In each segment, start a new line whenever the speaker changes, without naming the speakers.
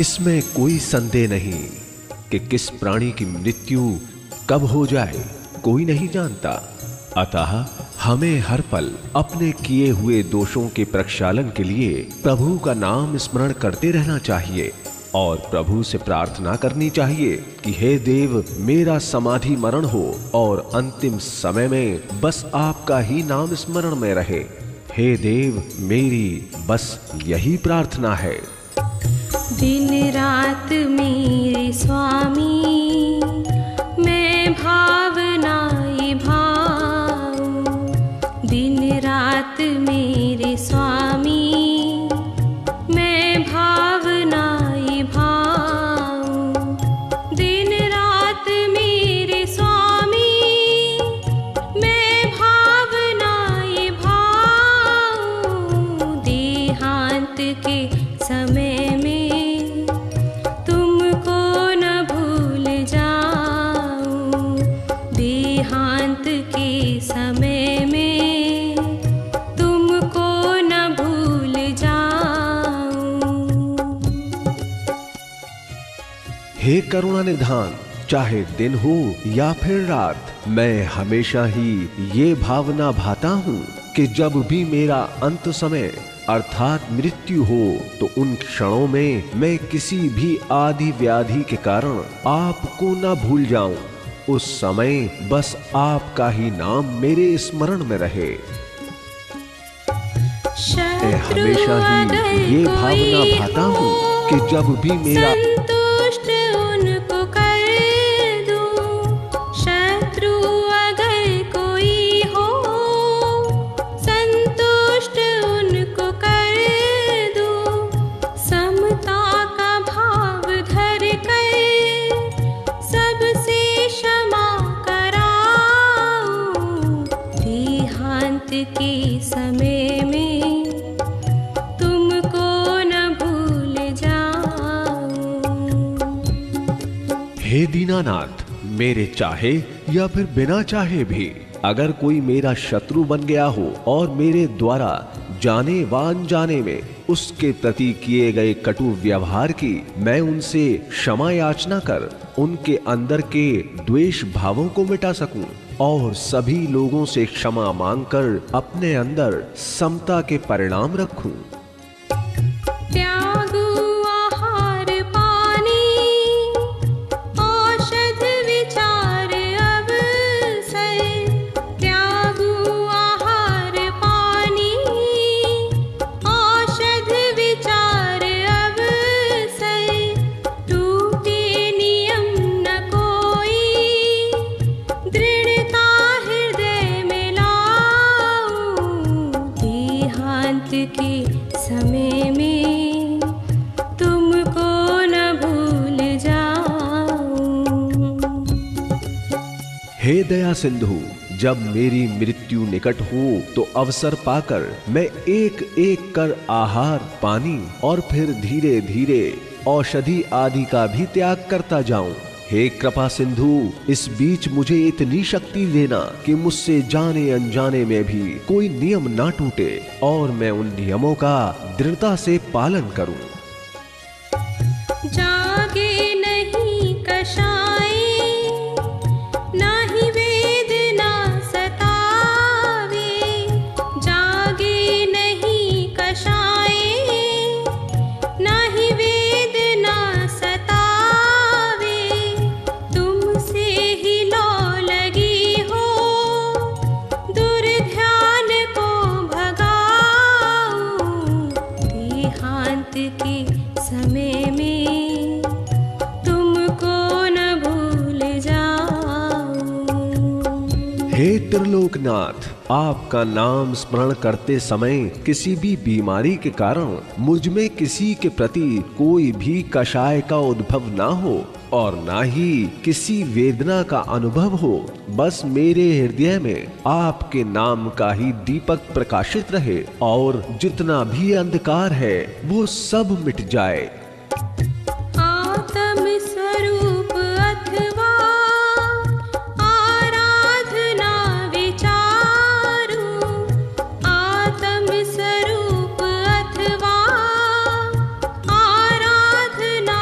इसमें कोई संदेह नहीं कि किस प्राणी की मृत्यु कब हो जाए कोई नहीं जानता। अतः हमें हर पल अपने किए हुए दोषों के प्रक्षालन के लिए प्रभु का नाम स्मरण करते रहना चाहिए और प्रभु से प्रार्थना करनी चाहिए कि हे देव, मेरा समाधि मरण हो और अंतिम समय में बस आपका ही नाम स्मरण में रहे। हे देव, मेरी बस यही प्रार्थना है।
दिन रात मेरे स्वामी मैं भावनाएं भाऊं, दिन रात मेरे स्वामी मैं भावनाएं भाऊं, दिन रात मेरे स्वामी मैं भावनाएं भाऊं, देहांत के समय में समय में तुमको न भूल जाऊं।
हे करुणा निधान, चाहे दिन हो या फिर रात, मैं हमेशा ही ये भावना भाता हूँ कि जब भी मेरा अंत समय अर्थात मृत्यु हो तो उन क्षणों में मैं किसी भी आदि व्याधि के कारण आपको न भूल जाऊं। उस समय बस आपका ही नाम मेरे स्मरण में रहे। मैं हमेशा ही ये भावना भाता हूँ कि जब भी मेरा
संतुष्ट उनको कर दूं, शत्रु अगर कोई हो संतुष्ट उनको कर दूं, समता का भाव धर कर सबसे क्षमा कराऊं, देहांत के समय में तुमको न भूल जाऊं।
हे दीनानाथ, मेरे चाहे या फिर बिना चाहे भी अगर कोई मेरा शत्रु बन गया हो और मेरे द्वारा जाने व अनजाने में उसके प्रति किए गए कटु व्यवहार की मैं उनसे क्षमा याचना कर उनके अंदर के द्वेष भावों को मिटा सकूं और सभी लोगों से क्षमा मांगकर अपने अंदर समता के परिणाम रखूं।
त्यागू आहार पानी, औषध विचार अवसर, त्यागू आहार पानी, औषध विचार अवसर, टूटे नियम न कोई, दृढ़ता हृदय में लाऊं, देहांत के समय में तुमको न भूल जाऊं।
हे दया सिंधु, जब मेरी मृत्यु निकट हो तो अवसर पाकर मैं एक एक कर आहार पानी और फिर धीरे धीरे औषधि आदि का भी त्याग करता जाऊं। हे कृपा सिंधु, इस बीच मुझे इतनी शक्ति देना कि मुझसे जाने अनजाने में भी कोई नियम ना टूटे और मैं उन नियमों का दृढ़ता से पालन करूं।
जागे नहीं कषाय, नाही वेदना सतावे, जागे नहीं कषाय, नाही वेदना सतावे, तुमसे ही लो लगी हो, दुर्ध्यान को भगाऊं, देहांत के समय में तुमको न भूल जाऊं।
हे त्रिलोकनाथ, आपका नाम स्मरण करते समय किसी भी बीमारी के कारण मुझ में किसी के प्रति कोई भी कषाय का उद्भव ना हो और ना ही किसी वेदना का अनुभव हो। बस मेरे हृदय में आपके नाम का ही दीपक प्रकाशित रहे और जितना भी अंधकार है वो सब मिट जाए।
आत्म स्वरूप अथवा आराधना विचारू, आत्म स्वरूप अथवा आराधना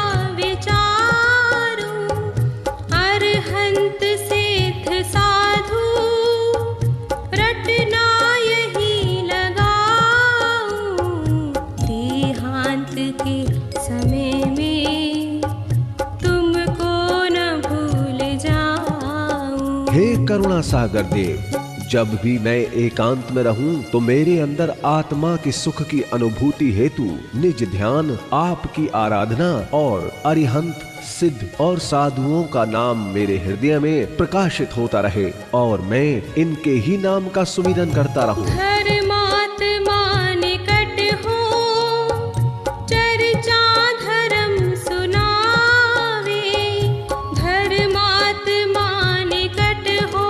समय में तुमको न भूल जाऊं।
हे करुणा सागर देव, जब भी मैं एकांत में रहूं तो मेरे अंदर आत्मा के सुख की अनुभूति हेतु निज ध्यान, आपकी आराधना और अरिहंत, सिद्ध और साधुओं का नाम मेरे हृदय में प्रकाशित होता रहे और मैं इनके ही नाम का सुमिरन करता रहूं।
धर्मात्मा निकट हो, चर्चा धर्म सुनावे। धर्मात्मा निकट हो,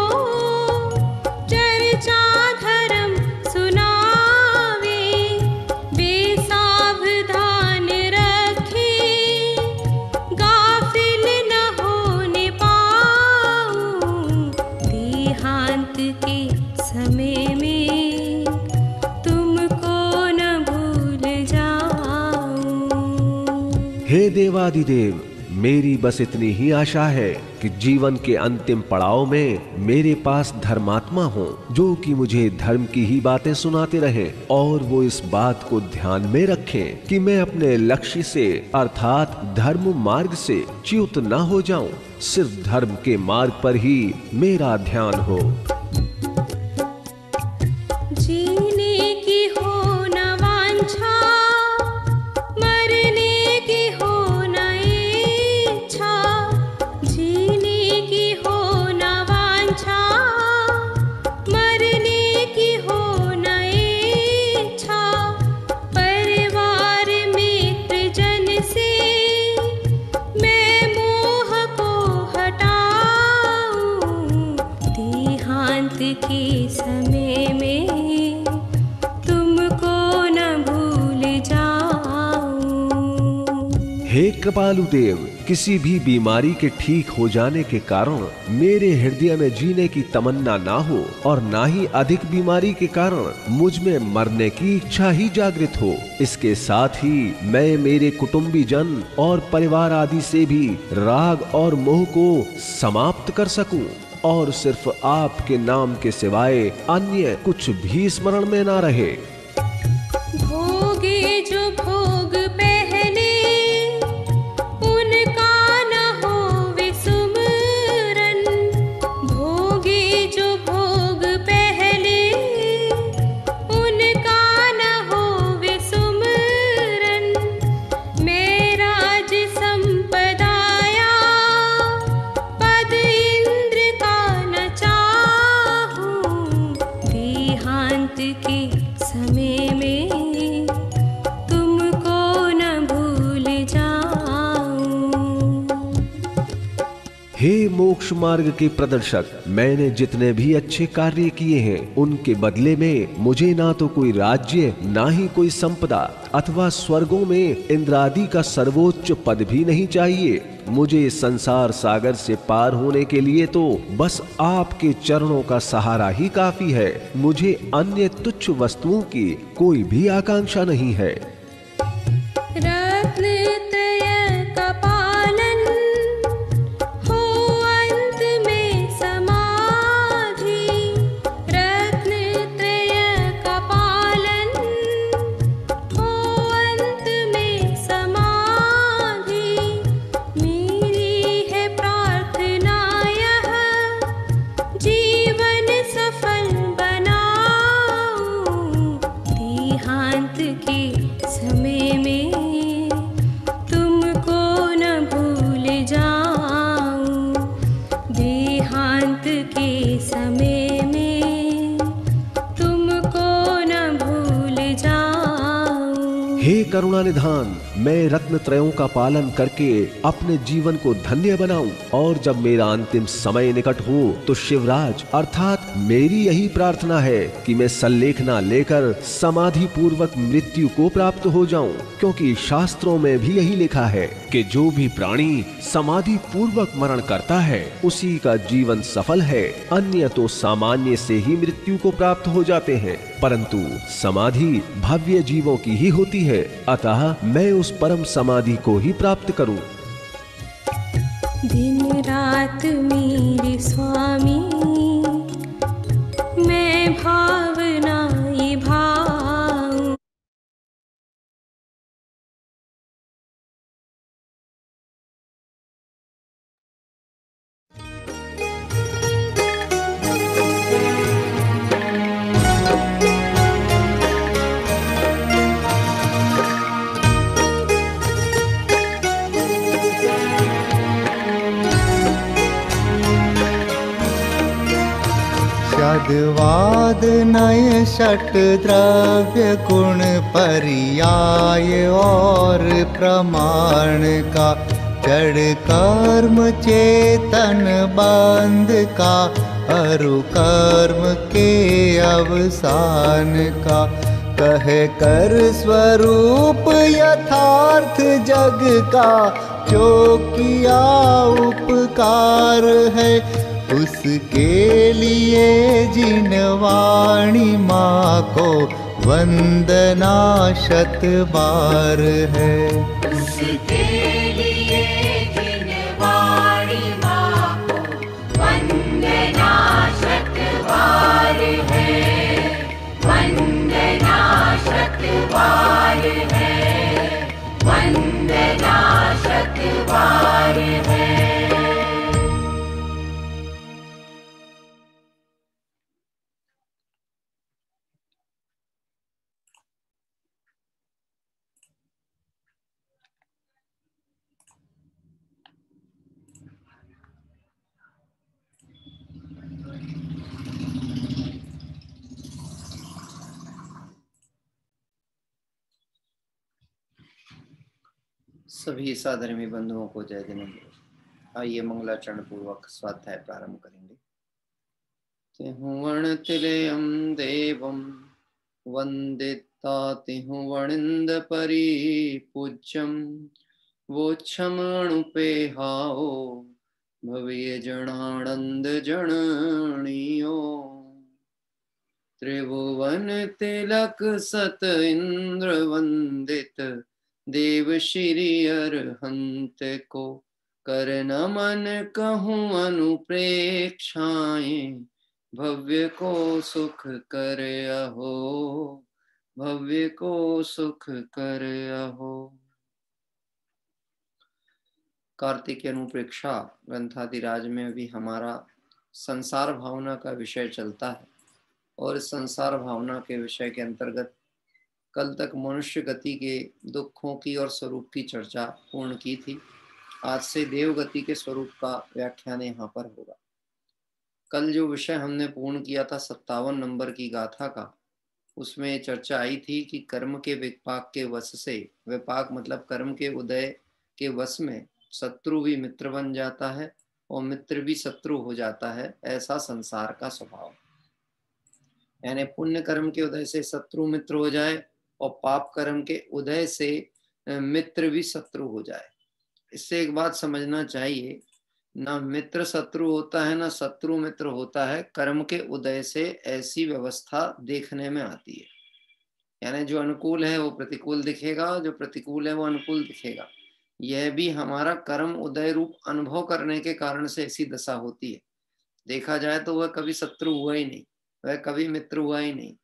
चर्चा धर्म सुनावे। बेसावधान रखे, गाफिल न होने पाऊं। देहांत के समय में तुमको न भूल जाऊं।
हे देवादिदेव, मेरी बस इतनी ही आशा है कि जीवन के अंतिम पड़ाव में मेरे पास धर्मात्मा हो, जो कि मुझे धर्म की ही बातें सुनाते रहें और वो इस बात को ध्यान में रखें कि मैं अपने लक्ष्य से अर्थात धर्म मार्ग से च्युत न हो जाऊं। सिर्फ धर्म के मार्ग पर ही मेरा ध्यान हो।
जीने की हो न वांछा, मरने की हो न इच्छा। जीने की हो न वांछा, मरने की हो न इच्छा। परिवार मित्र जन से मैं मोह को हटाऊं। देहांत के समय में तुमको न भूल जाऊं।
हे कृपालु देव, किसी भी बीमारी के ठीक हो जाने के कारण मेरे हृदय में जीने की तमन्ना ना हो और ना ही अधिक बीमारी के कारण मुझ में मरने की इच्छा ही जागृत हो। इसके साथ ही मैं मेरे कुटुंबी जन और परिवार आदि से भी राग और मोह को समाप्त कर सकूं और सिर्फ आपके नाम के सिवाय अन्य कुछ भी स्मरण में ना रहे।
भोगे जो भोग पहले, उनका न होवे सुमरन। भोगे जो भोग पहले, उनका न होवे सुमरन। मैं राज संपदाया, पद इंद्र का न चाहूं। देहांत के समय में तुमको न भूल जाऊं।
हे मोक्ष मार्ग के प्रदर्शक, मैंने जितने भी अच्छे कार्य किए हैं उनके बदले में मुझे ना तो कोई राज्य, ना ही कोई संपदा अथवा स्वर्गों में इंद्रादि का सर्वोच्च पद भी नहीं चाहिए। मुझे संसार सागर से पार होने के लिए तो बस आपके चरणों का सहारा ही काफी है। मुझे अन्य तुच्छ वस्तुओं की कोई भी आकांक्षा नहीं है।
रत्नत्रय का पालन हो अंत में समाधि। रत्नत्रय का पालन हो अंत में समाधि। मेरी है प्रार्थना यह, जीवन सफल बनाऊं। देहांत के समय में तुमको न भूल जाऊं। देहांत के समय में तुमको न भूल जाऊं।
हे करुणा निधान, मैं रत्न त्रयों का पालन करके अपने जीवन को धन्य बनाऊं और जब मेरा अंतिम समय निकट हो तो शिवराज अर्थात मेरी यही प्रार्थना है कि मैं सल्लेखना लेकर समाधि पूर्वक मृत्यु को प्राप्त हो जाऊं, क्योंकि शास्त्रों में भी यही लिखा है कि जो भी प्राणी समाधि पूर्वक मरण करता है उसी का जीवन सफल है। अन्य तो सामान्य से ही मृत्यु को प्राप्त हो जाते हैं, परंतु समाधि भव्य जीवों की ही होती है। अतः मैं उस परम समाधि को ही प्राप्त करूं।
दिन रात मेरे स्वामी, मैं भावना ये भाव
वेदवाद नय षट द्रव्य गुण पर्याय और प्रमाण का, जड़ कर्म चेतन बंध का, अरु कर्म के अवसान का। कहे कर स्वरूप यथार्थ जग का, जो किया उपकार है, उसके लिए जिन वाणी माँ को वंदना शत बार है।
उसके लिए जिन वाणी माँ को वंदना शत बार है, वंदना शत बार है, वंदना शत बार है।
सभी साधर्मी बंधुओं को जय जनेन्द्र। आइए मंगलाचरण पूर्वक स्वाध्याय प्रारंभ करेंगे। तिहुवण तिलयम देवम वंदिता तिहुवणिंद परिपूज्यम, वो क्षमणुपेहाओ भव्य जनानंद जननियो। त्रिभुवन तिलक सत इंद्र वंदित, देव श्री अरहंत को कर नमन कहूँ अनुप्रेक्षाएं, भव्य को सुख कर अहो, भव्य को सुख कर अहो। कार्तिक अनुप्रेक्षा ग्रंथादिराज में भी हमारा संसार भावना का विषय चलता है, और इस संसार भावना के विषय के अंतर्गत कल तक मनुष्य गति के दुखों की और स्वरूप की चर्चा पूर्ण की थी। आज से देव गति के स्वरूप का व्याख्यान यहाँ पर होगा। कल जो विषय हमने पूर्ण किया था 57 नंबर की गाथा का, उसमें चर्चा आई थी कि कर्म के विपाक के वश से, विपाक मतलब कर्म के उदय के वश में शत्रु भी मित्र बन जाता है और मित्र भी शत्रु हो जाता है। ऐसा संसार का स्वभाव, यानी पुण्य कर्म के उदय से शत्रु मित्र हो जाए और पाप कर्म के उदय से मित्र भी शत्रु हो जाए। इससे एक बात समझना चाहिए, ना मित्र शत्रु होता है ना शत्रु मित्र होता है। कर्म के उदय से ऐसी व्यवस्था देखने में आती है, यानी जो अनुकूल है वो प्रतिकूल दिखेगा, जो प्रतिकूल है वो अनुकूल दिखेगा। यह भी हमारा कर्म उदय रूप अनुभव करने के कारण से ऐसी दशा होती है। देखा जाए तो वह कभी शत्रु हुआ ही नहीं, वह कभी मित्र हुआ ही नहीं।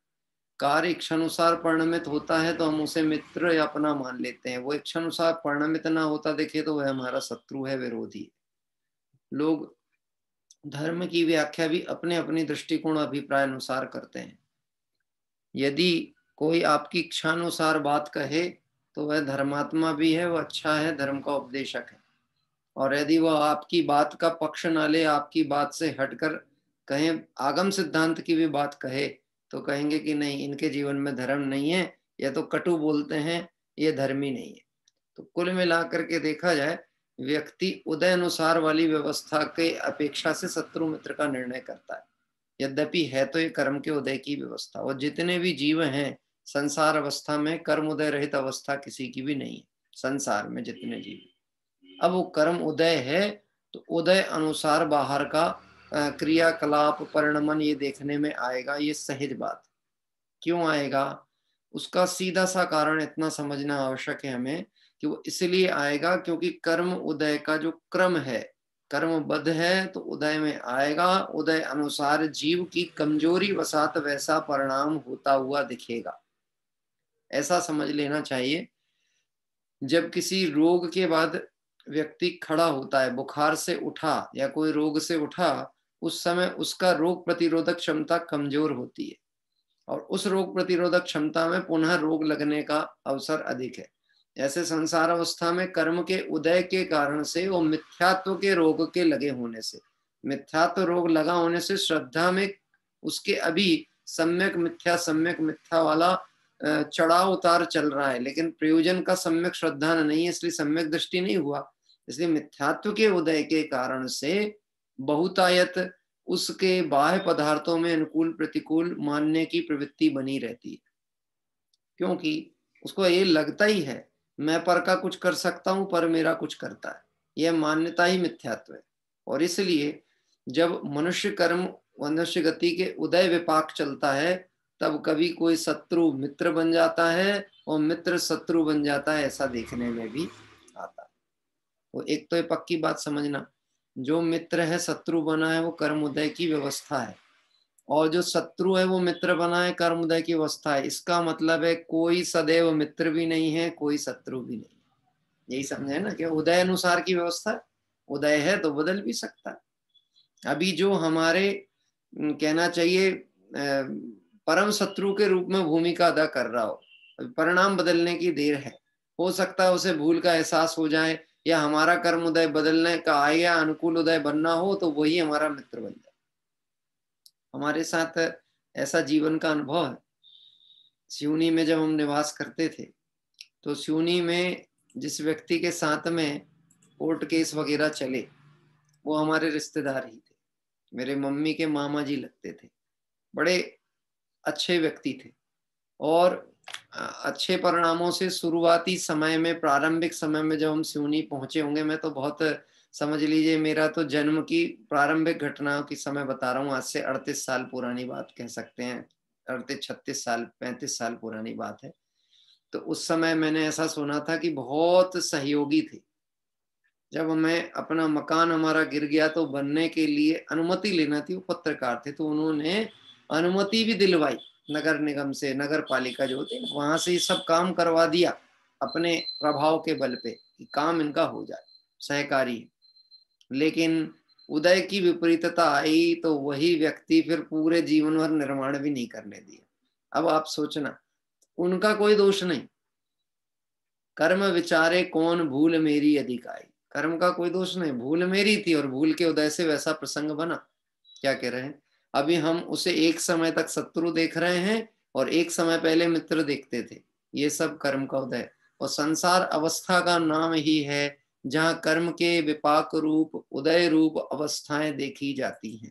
कार्य इच्छानुसार परिणमित होता है तो हम उसे मित्र या अपना मान लेते हैं। वो इच्छानुसार परिणमित ना होता दिखे तो वह हमारा शत्रु है, विरोधी है। लोग धर्म की व्याख्या भी अपने अपनी दृष्टिकोण अभिप्राय अनुसार करते हैं। यदि कोई आपकी इच्छानुसार बात कहे तो वह धर्मात्मा भी है, वह अच्छा है, धर्म का उपदेशक है। और यदि वह आपकी बात का पक्ष न ले, आपकी बात से हटकर कहें, आगम सिद्धांत की भी बात कहे, तो कहेंगे कि नहीं, इनके जीवन में धर्म नहीं है, या तो कटु बोलते हैं, ये धर्मी नहीं है। तो कुल मिलाकर के देखा जाए, व्यक्ति उदय अनुसार वाली व्यवस्था के अपेक्षा से शत्रु मित्र का निर्णय करता है। यद्यपि है तो ये कर्म के उदय की व्यवस्था, और जितने भी जीव हैं संसार अवस्था में कर्म उदय रहित अवस्था किसी की भी नहीं है संसार में, जितने जीव। अब वो कर्म उदय है तो उदय अनुसार बाहर का क्रियाकलाप परिणमन ये देखने में आएगा। ये सहज बात। क्यों आएगा? उसका सीधा सा कारण इतना समझना आवश्यक है हमें कि वो इसलिए आएगा क्योंकि कर्म उदय का जो क्रम है, कर्मबद्ध है तो उदय में आएगा। उदय अनुसार जीव की कमजोरी वसात वैसा परिणाम होता हुआ दिखेगा, ऐसा समझ लेना चाहिए। जब किसी रोग के बाद व्यक्ति खड़ा होता है, बुखार से उठा या कोई रोग से उठा, उस समय उसका रोग प्रतिरोधक क्षमता कमजोर होती है, और उस रोग प्रतिरोधक क्षमता में पुनः रोग लगने का अवसर अधिक है। ऐसे संसार अवस्था में कर्म के उदय के कारण से वो मिथ्यात्व के रोग के लगे होने से, मिथ्यात्व रोग लगा होने से श्रद्धा में उसके अभी सम्यक मिथ्या वाला चढ़ाव उतार चल रहा है, लेकिन प्रयोजन का सम्यक श्रद्धा नहीं है, इसलिए सम्यक दृष्टि नहीं हुआ। इसलिए मिथ्यात्व के उदय के कारण से बहुतायत उसके बाह्य पदार्थों में अनुकूल प्रतिकूल मानने की प्रवृत्ति बनी रहती है, क्योंकि उसको ये लगता ही है मैं पर का कुछ कर सकता हूं, पर मेरा कुछ करता है, यह मान्यता ही मिथ्यात्व है। और इसलिए जब मनुष्य गति के उदय विपाक चलता है, तब कभी कोई शत्रु मित्र बन जाता है और मित्र शत्रु बन जाता है, ऐसा देखने में भी आता है। तो एक तो ये पक्की बात समझना, जो मित्र है शत्रु बना है वो कर्म उदय की व्यवस्था है, और जो शत्रु है वो मित्र बना है कर्म उदय की व्यवस्था है। इसका मतलब है कोई सदैव मित्र भी नहीं है, कोई शत्रु भी नहीं है। यही समझे ना कि उदय अनुसार की व्यवस्था है, उदय है तो बदल भी सकता है। अभी जो हमारे कहना चाहिए परम शत्रु के रूप में भूमिका अदा कर रहा हो, परिणाम बदलने की देर है, हो सकता है उसे भूल का एहसास हो जाए, या हमारा कर्म उदय बदलने का आए या अनुकूल उदय बनना हो तो वही हमारा मित्र बन जाए। हमारे साथ ऐसा जीवन का अनुभव है। सिवनी में जब हम निवास करते थे, तो सिवनी में जिस व्यक्ति के साथ में कोर्ट केस वगैरह चले, वो हमारे रिश्तेदार ही थे, मेरे मम्मी के मामा जी लगते थे, बड़े अच्छे व्यक्ति थे, और अच्छे परिणामों से शुरुआती समय में, प्रारंभिक समय में जब हम सिवनी पहुंचे होंगे, मैं तो बहुत समझ लीजिए मेरा तो जन्म की प्रारंभिक घटनाओं की समय बता रहा हूँ, आज से 38 साल पुरानी बात कह सकते हैं, 36 साल 35 साल पुरानी बात है। तो उस समय मैंने ऐसा सुना था कि बहुत सहयोगी थे। जब मैं अपना मकान हमारा गिर गया तो बनने के लिए अनुमति लेना थी, वो पत्रकार थे, तो उन्होंने अनुमति भी दिलवाई नगर निगम से, नगर पालिका जो होती है वहां से सब काम करवा दिया अपने प्रभाव के बल पे कि काम इनका हो जाए, सहकारी। लेकिन उदय की विपरीतता आई तो वही व्यक्ति फिर पूरे जीवन भर निर्माण भी नहीं करने दिया। अब आप सोचना, उनका कोई दोष नहीं, कर्म विचारे कौन भूल मेरी अधिक आई, कर्म का कोई दोष नहीं, भूल मेरी थी और भूल के उदय से वैसा प्रसंग बना। क्या कह रहे हैं, अभी हम उसे एक समय तक शत्रु देख रहे हैं और एक समय पहले मित्र देखते थे, ये सब कर्म का उदय। और संसार अवस्था का नाम ही है जहां कर्म के विपाक रूप उदय रूप अवस्थाएं देखी जाती हैं।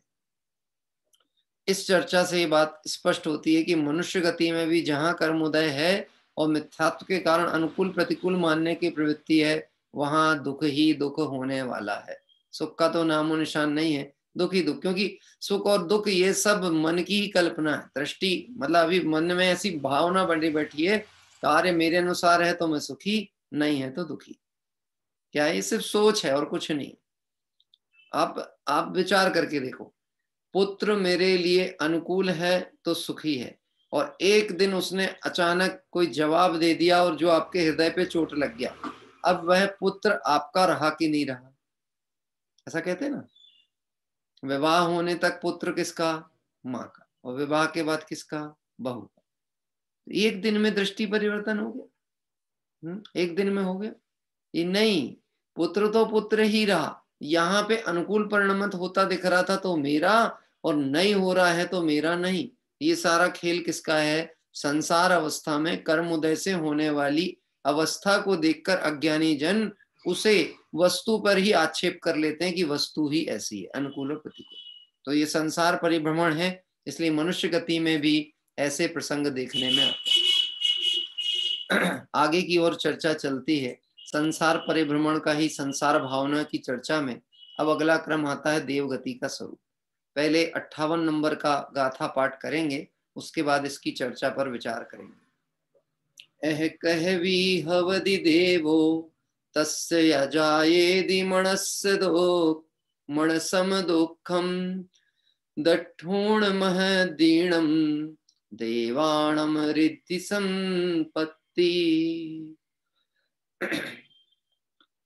इस चर्चा से ये बात स्पष्ट होती है कि मनुष्य गति में भी जहां कर्म उदय है और मिथ्यात्व के कारण अनुकूल प्रतिकूल मानने की प्रवृत्ति है, वहां दुख ही दुख होने वाला है। सुख का तो नामो निशान नहीं है, दुख ही दुख, क्योंकि सुख और दुख ये सब मन की ही कल्पना है, दृष्टि, मतलब अभी मन में ऐसी भावना बनी बैठी है, कार्य मेरे अनुसार है तो मैं सुखी, नहीं है तो दुखी। क्या ये सिर्फ सोच है और कुछ नहीं। आप विचार करके देखो, पुत्र मेरे लिए अनुकूल है तो सुखी है, और एक दिन उसने अचानक कोई जवाब दे दिया और जो आपके हृदय पे चोट लग गया, अब वह पुत्र आपका रहा कि नहीं रहा। ऐसा कहते हैं ना, विवाह होने तक पुत्र किसका, माँ का, और विवाह के बाद किसका, बहू का। एक दिन में दृष्टि परिवर्तन हो गया, एक दिन में हो गया। ये नहीं, पुत्र तो पुत्र ही रहा, यहाँ पे अनुकूल परिणमित होता दिख रहा था तो मेरा, और नहीं हो रहा है तो मेरा नहीं। ये सारा खेल किसका है, संसार अवस्था में कर्म उदय से होने वाली अवस्था को देखकर अज्ञानी जन उसे वस्तु पर ही आक्षेप कर लेते हैं कि वस्तु ही ऐसी है, अनुकूल और प्रतिकूल। तो ये संसार परिभ्रमण है, इसलिए मनुष्य गति में भी ऐसे प्रसंग देखने में आते हैं। आगे की ओर चर्चा चलती है संसार परिभ्रमण का ही संसार भावना की चर्चा में। अब अगला क्रम आता है देवगति का स्वरूप। पहले 58 नंबर का गाथा पाठ करेंगे, उसके बाद इसकी चर्चा पर विचार करेंगे। एह कहवी हवदि देवो तस्य यजायेदि मणस्य दो मणसम दुःखम दठूण महदीणम देवाणम रिद्धि संपत्ति।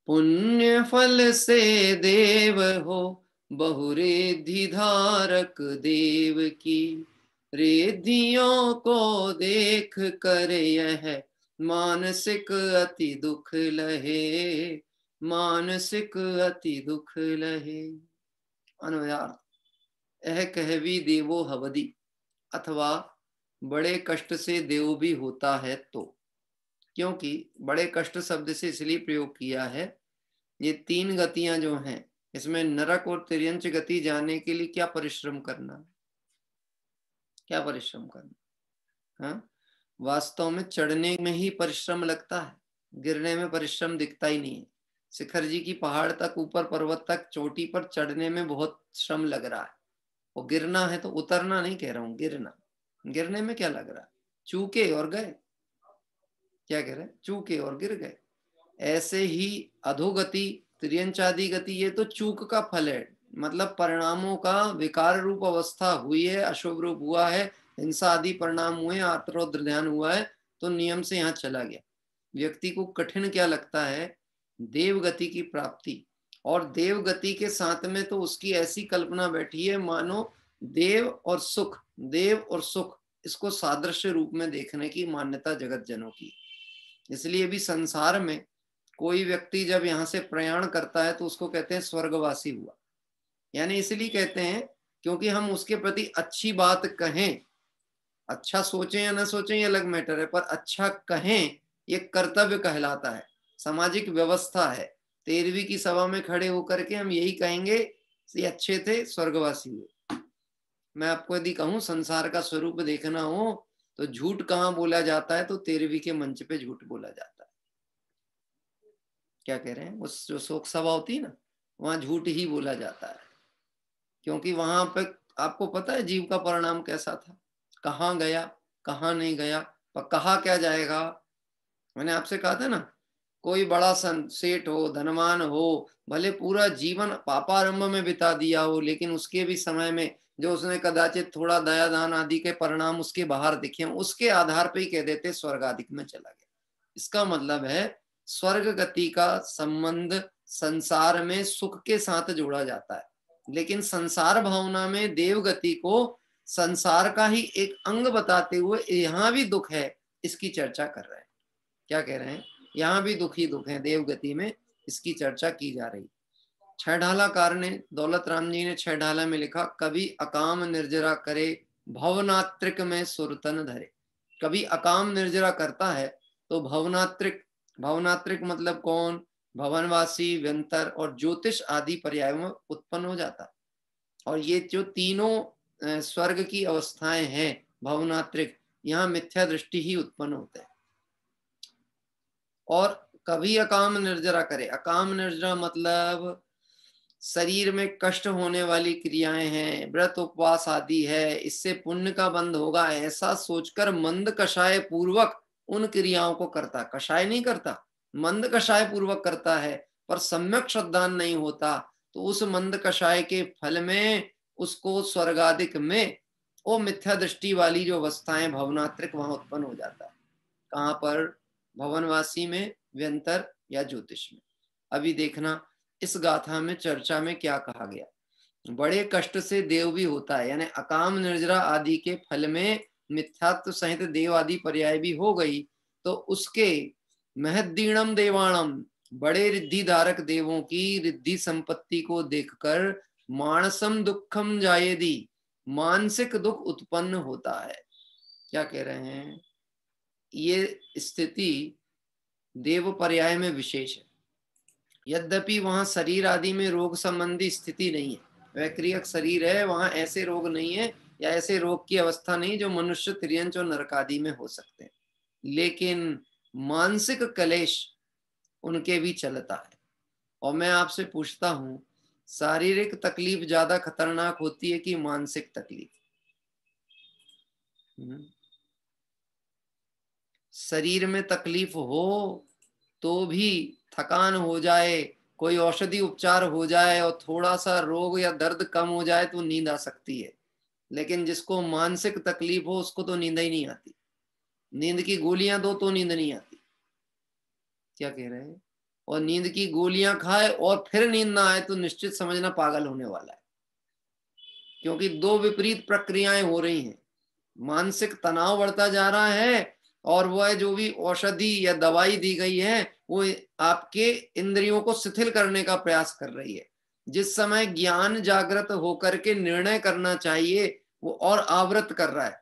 पुण्य फल से देव हो बहुरिद्धि धारक देव की, रिद्धियों को देख कर यह मानसिक अति दुख लहे, मानसिक अति दुख लहे। अनुयार, यह कहवी देवो हवदी, अथवा बड़े कष्ट से देव भी होता है तो, क्योंकि बड़े कष्ट शब्द से इसलिए प्रयोग किया है, ये 3 गतियां जो हैं इसमें नरक और तिर्यंच गति जाने के लिए क्या परिश्रम करना, क्या परिश्रम करना। हाँ, वास्तव में चढ़ने में ही परिश्रम लगता है, गिरने में परिश्रम दिखता ही नहीं है। शिखर जी की पहाड़ तक, ऊपर पर्वत तक, चोटी पर चढ़ने में बहुत श्रम लग रहा है, और गिरना है तो उतरना नहीं कह रहा हूं, गिरना, गिरने में क्या लग रहा है, चूके और गए। क्या कह रहे हैं, चूके और गिर गए। ऐसे ही अधोगति, त्रियंचादि गति, ये तो चूक का फल है, मतलब परिणामों का विकार रूप अवस्था हुई है, अशुभ रूप हुआ है, हिंसा आदि परिणाम हुए, आत्मरौद्र ध्यान हुआ है, तो नियम से यहाँ चला गया। व्यक्ति को कठिन क्या लगता है, देव गति की प्राप्ति, और देव गति के साथ में तो उसकी ऐसी कल्पना बैठी है मानो देव और सुख, देव और सुख, इसको सादृश्य रूप में देखने की मान्यता जगत जनों की। इसलिए भी संसार में कोई व्यक्ति जब यहाँ से प्रयाण करता है तो उसको कहते हैं स्वर्गवासी हुआ। यानी इसलिए कहते हैं क्योंकि हम उसके प्रति अच्छी बात कहें, अच्छा सोचें या ना सोचें ये अलग मैटर है, पर अच्छा कहें ये कर्तव्य कहलाता है, सामाजिक व्यवस्था है। 13वीं की सभा में खड़े होकर के हम यही कहेंगे, ये अच्छे थे, स्वर्गवासी हुए। मैं आपको यदि कहूं संसार का स्वरूप देखना हो तो झूठ कहाँ बोला जाता है, तो 13वीं के मंच पे झूठ बोला जाता है। क्या कह रहे हैं, उस जो शोक सभा होती है ना, वहां झूठ ही बोला जाता है, क्योंकि वहां पे आपको पता है जीव का परिणाम कैसा था, कहाँ गया, कहाँ नहीं गया, पर कहा क्या जाएगा। मैंने आपसे कहा था ना, कोई बड़ा सेठ हो, धनवान हो, भले पूरा जीवन पापारंभ में बिता दिया हो, लेकिन उसके भी समय में जो उसने कदाचित थोड़ा दया दान आदि के परिणाम उसके बाहर दिखे, उसके आधार पे ही कह देते स्वर्ग आदि में चला गया। इसका मतलब है स्वर्ग गति का संबंध संसार में सुख के साथ जोड़ा जाता है, लेकिन संसार भावना में देव गति को संसार का ही एक अंग बताते हुए यहाँ भी दुख है, इसकी चर्चा कर रहे हैं। क्या कह रहे हैं, यहाँ भी दुख ही दुख है, देव गति में इसकी चर्चा की जा रही। छहढालाकार ने, दौलत राम जी ने छहढाला में लिखा, कभी अकाम निर्जरा करे भवनात्रिक में सुरतन धरे। कभी अकाम निर्जरा करता है तो भवनात्रिक, भवनात्रिक मतलब कौन, भवनवासी, व्यंतर और ज्योतिष आदि पर्यायों में उत्पन्न हो जाता। और ये जो तीनों स्वर्ग की अवस्थाएं हैं भवनात्रिक, यहाँ मिथ्या दृष्टि ही उत्पन्न होते हैं। और कभी अकाम निर्जरा करे, अकाम निर्जरा मतलब शरीर में कष्ट होने वाली क्रियाएं हैं, व्रत उपवास आदि है, इससे पुण्य का बंध होगा, ऐसा सोचकर मंद कषाय पूर्वक उन क्रियाओं को करता, कषाय नहीं करता, मंद कषाय पूर्वक करता है, पर सम्यक श्रद्धान नहीं होता, तो उस मंद कषाय के फल में उसको स्वर्गादिक में वो मिथ्या दृष्टि वाली जो अवस्थाएं भवनात्रिक वहां उत्पन्न हो जाता है। कहाँ पर, भवनवासी में, व्यंतर या ज्योतिष में। अभी देखना इस गाथा में चर्चा में क्या कहा गया, बड़े कष्ट से देव भी होता है, यानी अकाम निर्जरा आदि के फल में मिथ्यात्व सहित देव आदि पर्याय भी हो गई, तो उसके महदीणम देवाणम, बड़े रिद्धि धारक देवों की रिद्धि संपत्ति को देखकर मानसम दुखम जायेदी, मानसिक दुख उत्पन्न होता है। क्या कह रहे हैं, ये स्थिति देव पर्याय में विशेष है। यद्यपि वहां शरीर आदि में रोग संबंधी स्थिति नहीं है, वैक्रियक शरीर है, वहां ऐसे रोग नहीं है या ऐसे रोग की अवस्था नहीं जो मनुष्य, तिर्यंच और नरक आदि में हो सकते हैं, लेकिन मानसिक कलेश उनके भी चलता है। और मैं आपसे पूछता हूं, शारीरिक तकलीफ ज्यादा खतरनाक होती है कि मानसिक तकलीफ? शरीर में तकलीफ हो तो भी, थकान हो जाए, कोई औषधि उपचार हो जाए और थोड़ा सा रोग या दर्द कम हो जाए तो नींद आ सकती है, लेकिन जिसको मानसिक तकलीफ हो उसको तो नींद ही नहीं आती। नींद की गोलियां दो तो नींद नहीं आती। क्या कह रहे हैं, और नींद की गोलियां खाए और फिर नींद ना आए तो निश्चित समझना पागल होने वाला है, क्योंकि दो विपरीत प्रक्रियाएं हो रही हैं। मानसिक तनाव बढ़ता जा रहा है, और वह जो भी औषधि या दवाई दी गई है वो आपके इंद्रियों को शिथिल करने का प्रयास कर रही है। जिस समय ज्ञान जागृत होकर के निर्णय करना चाहिए, वो और आवृत कर रहा है,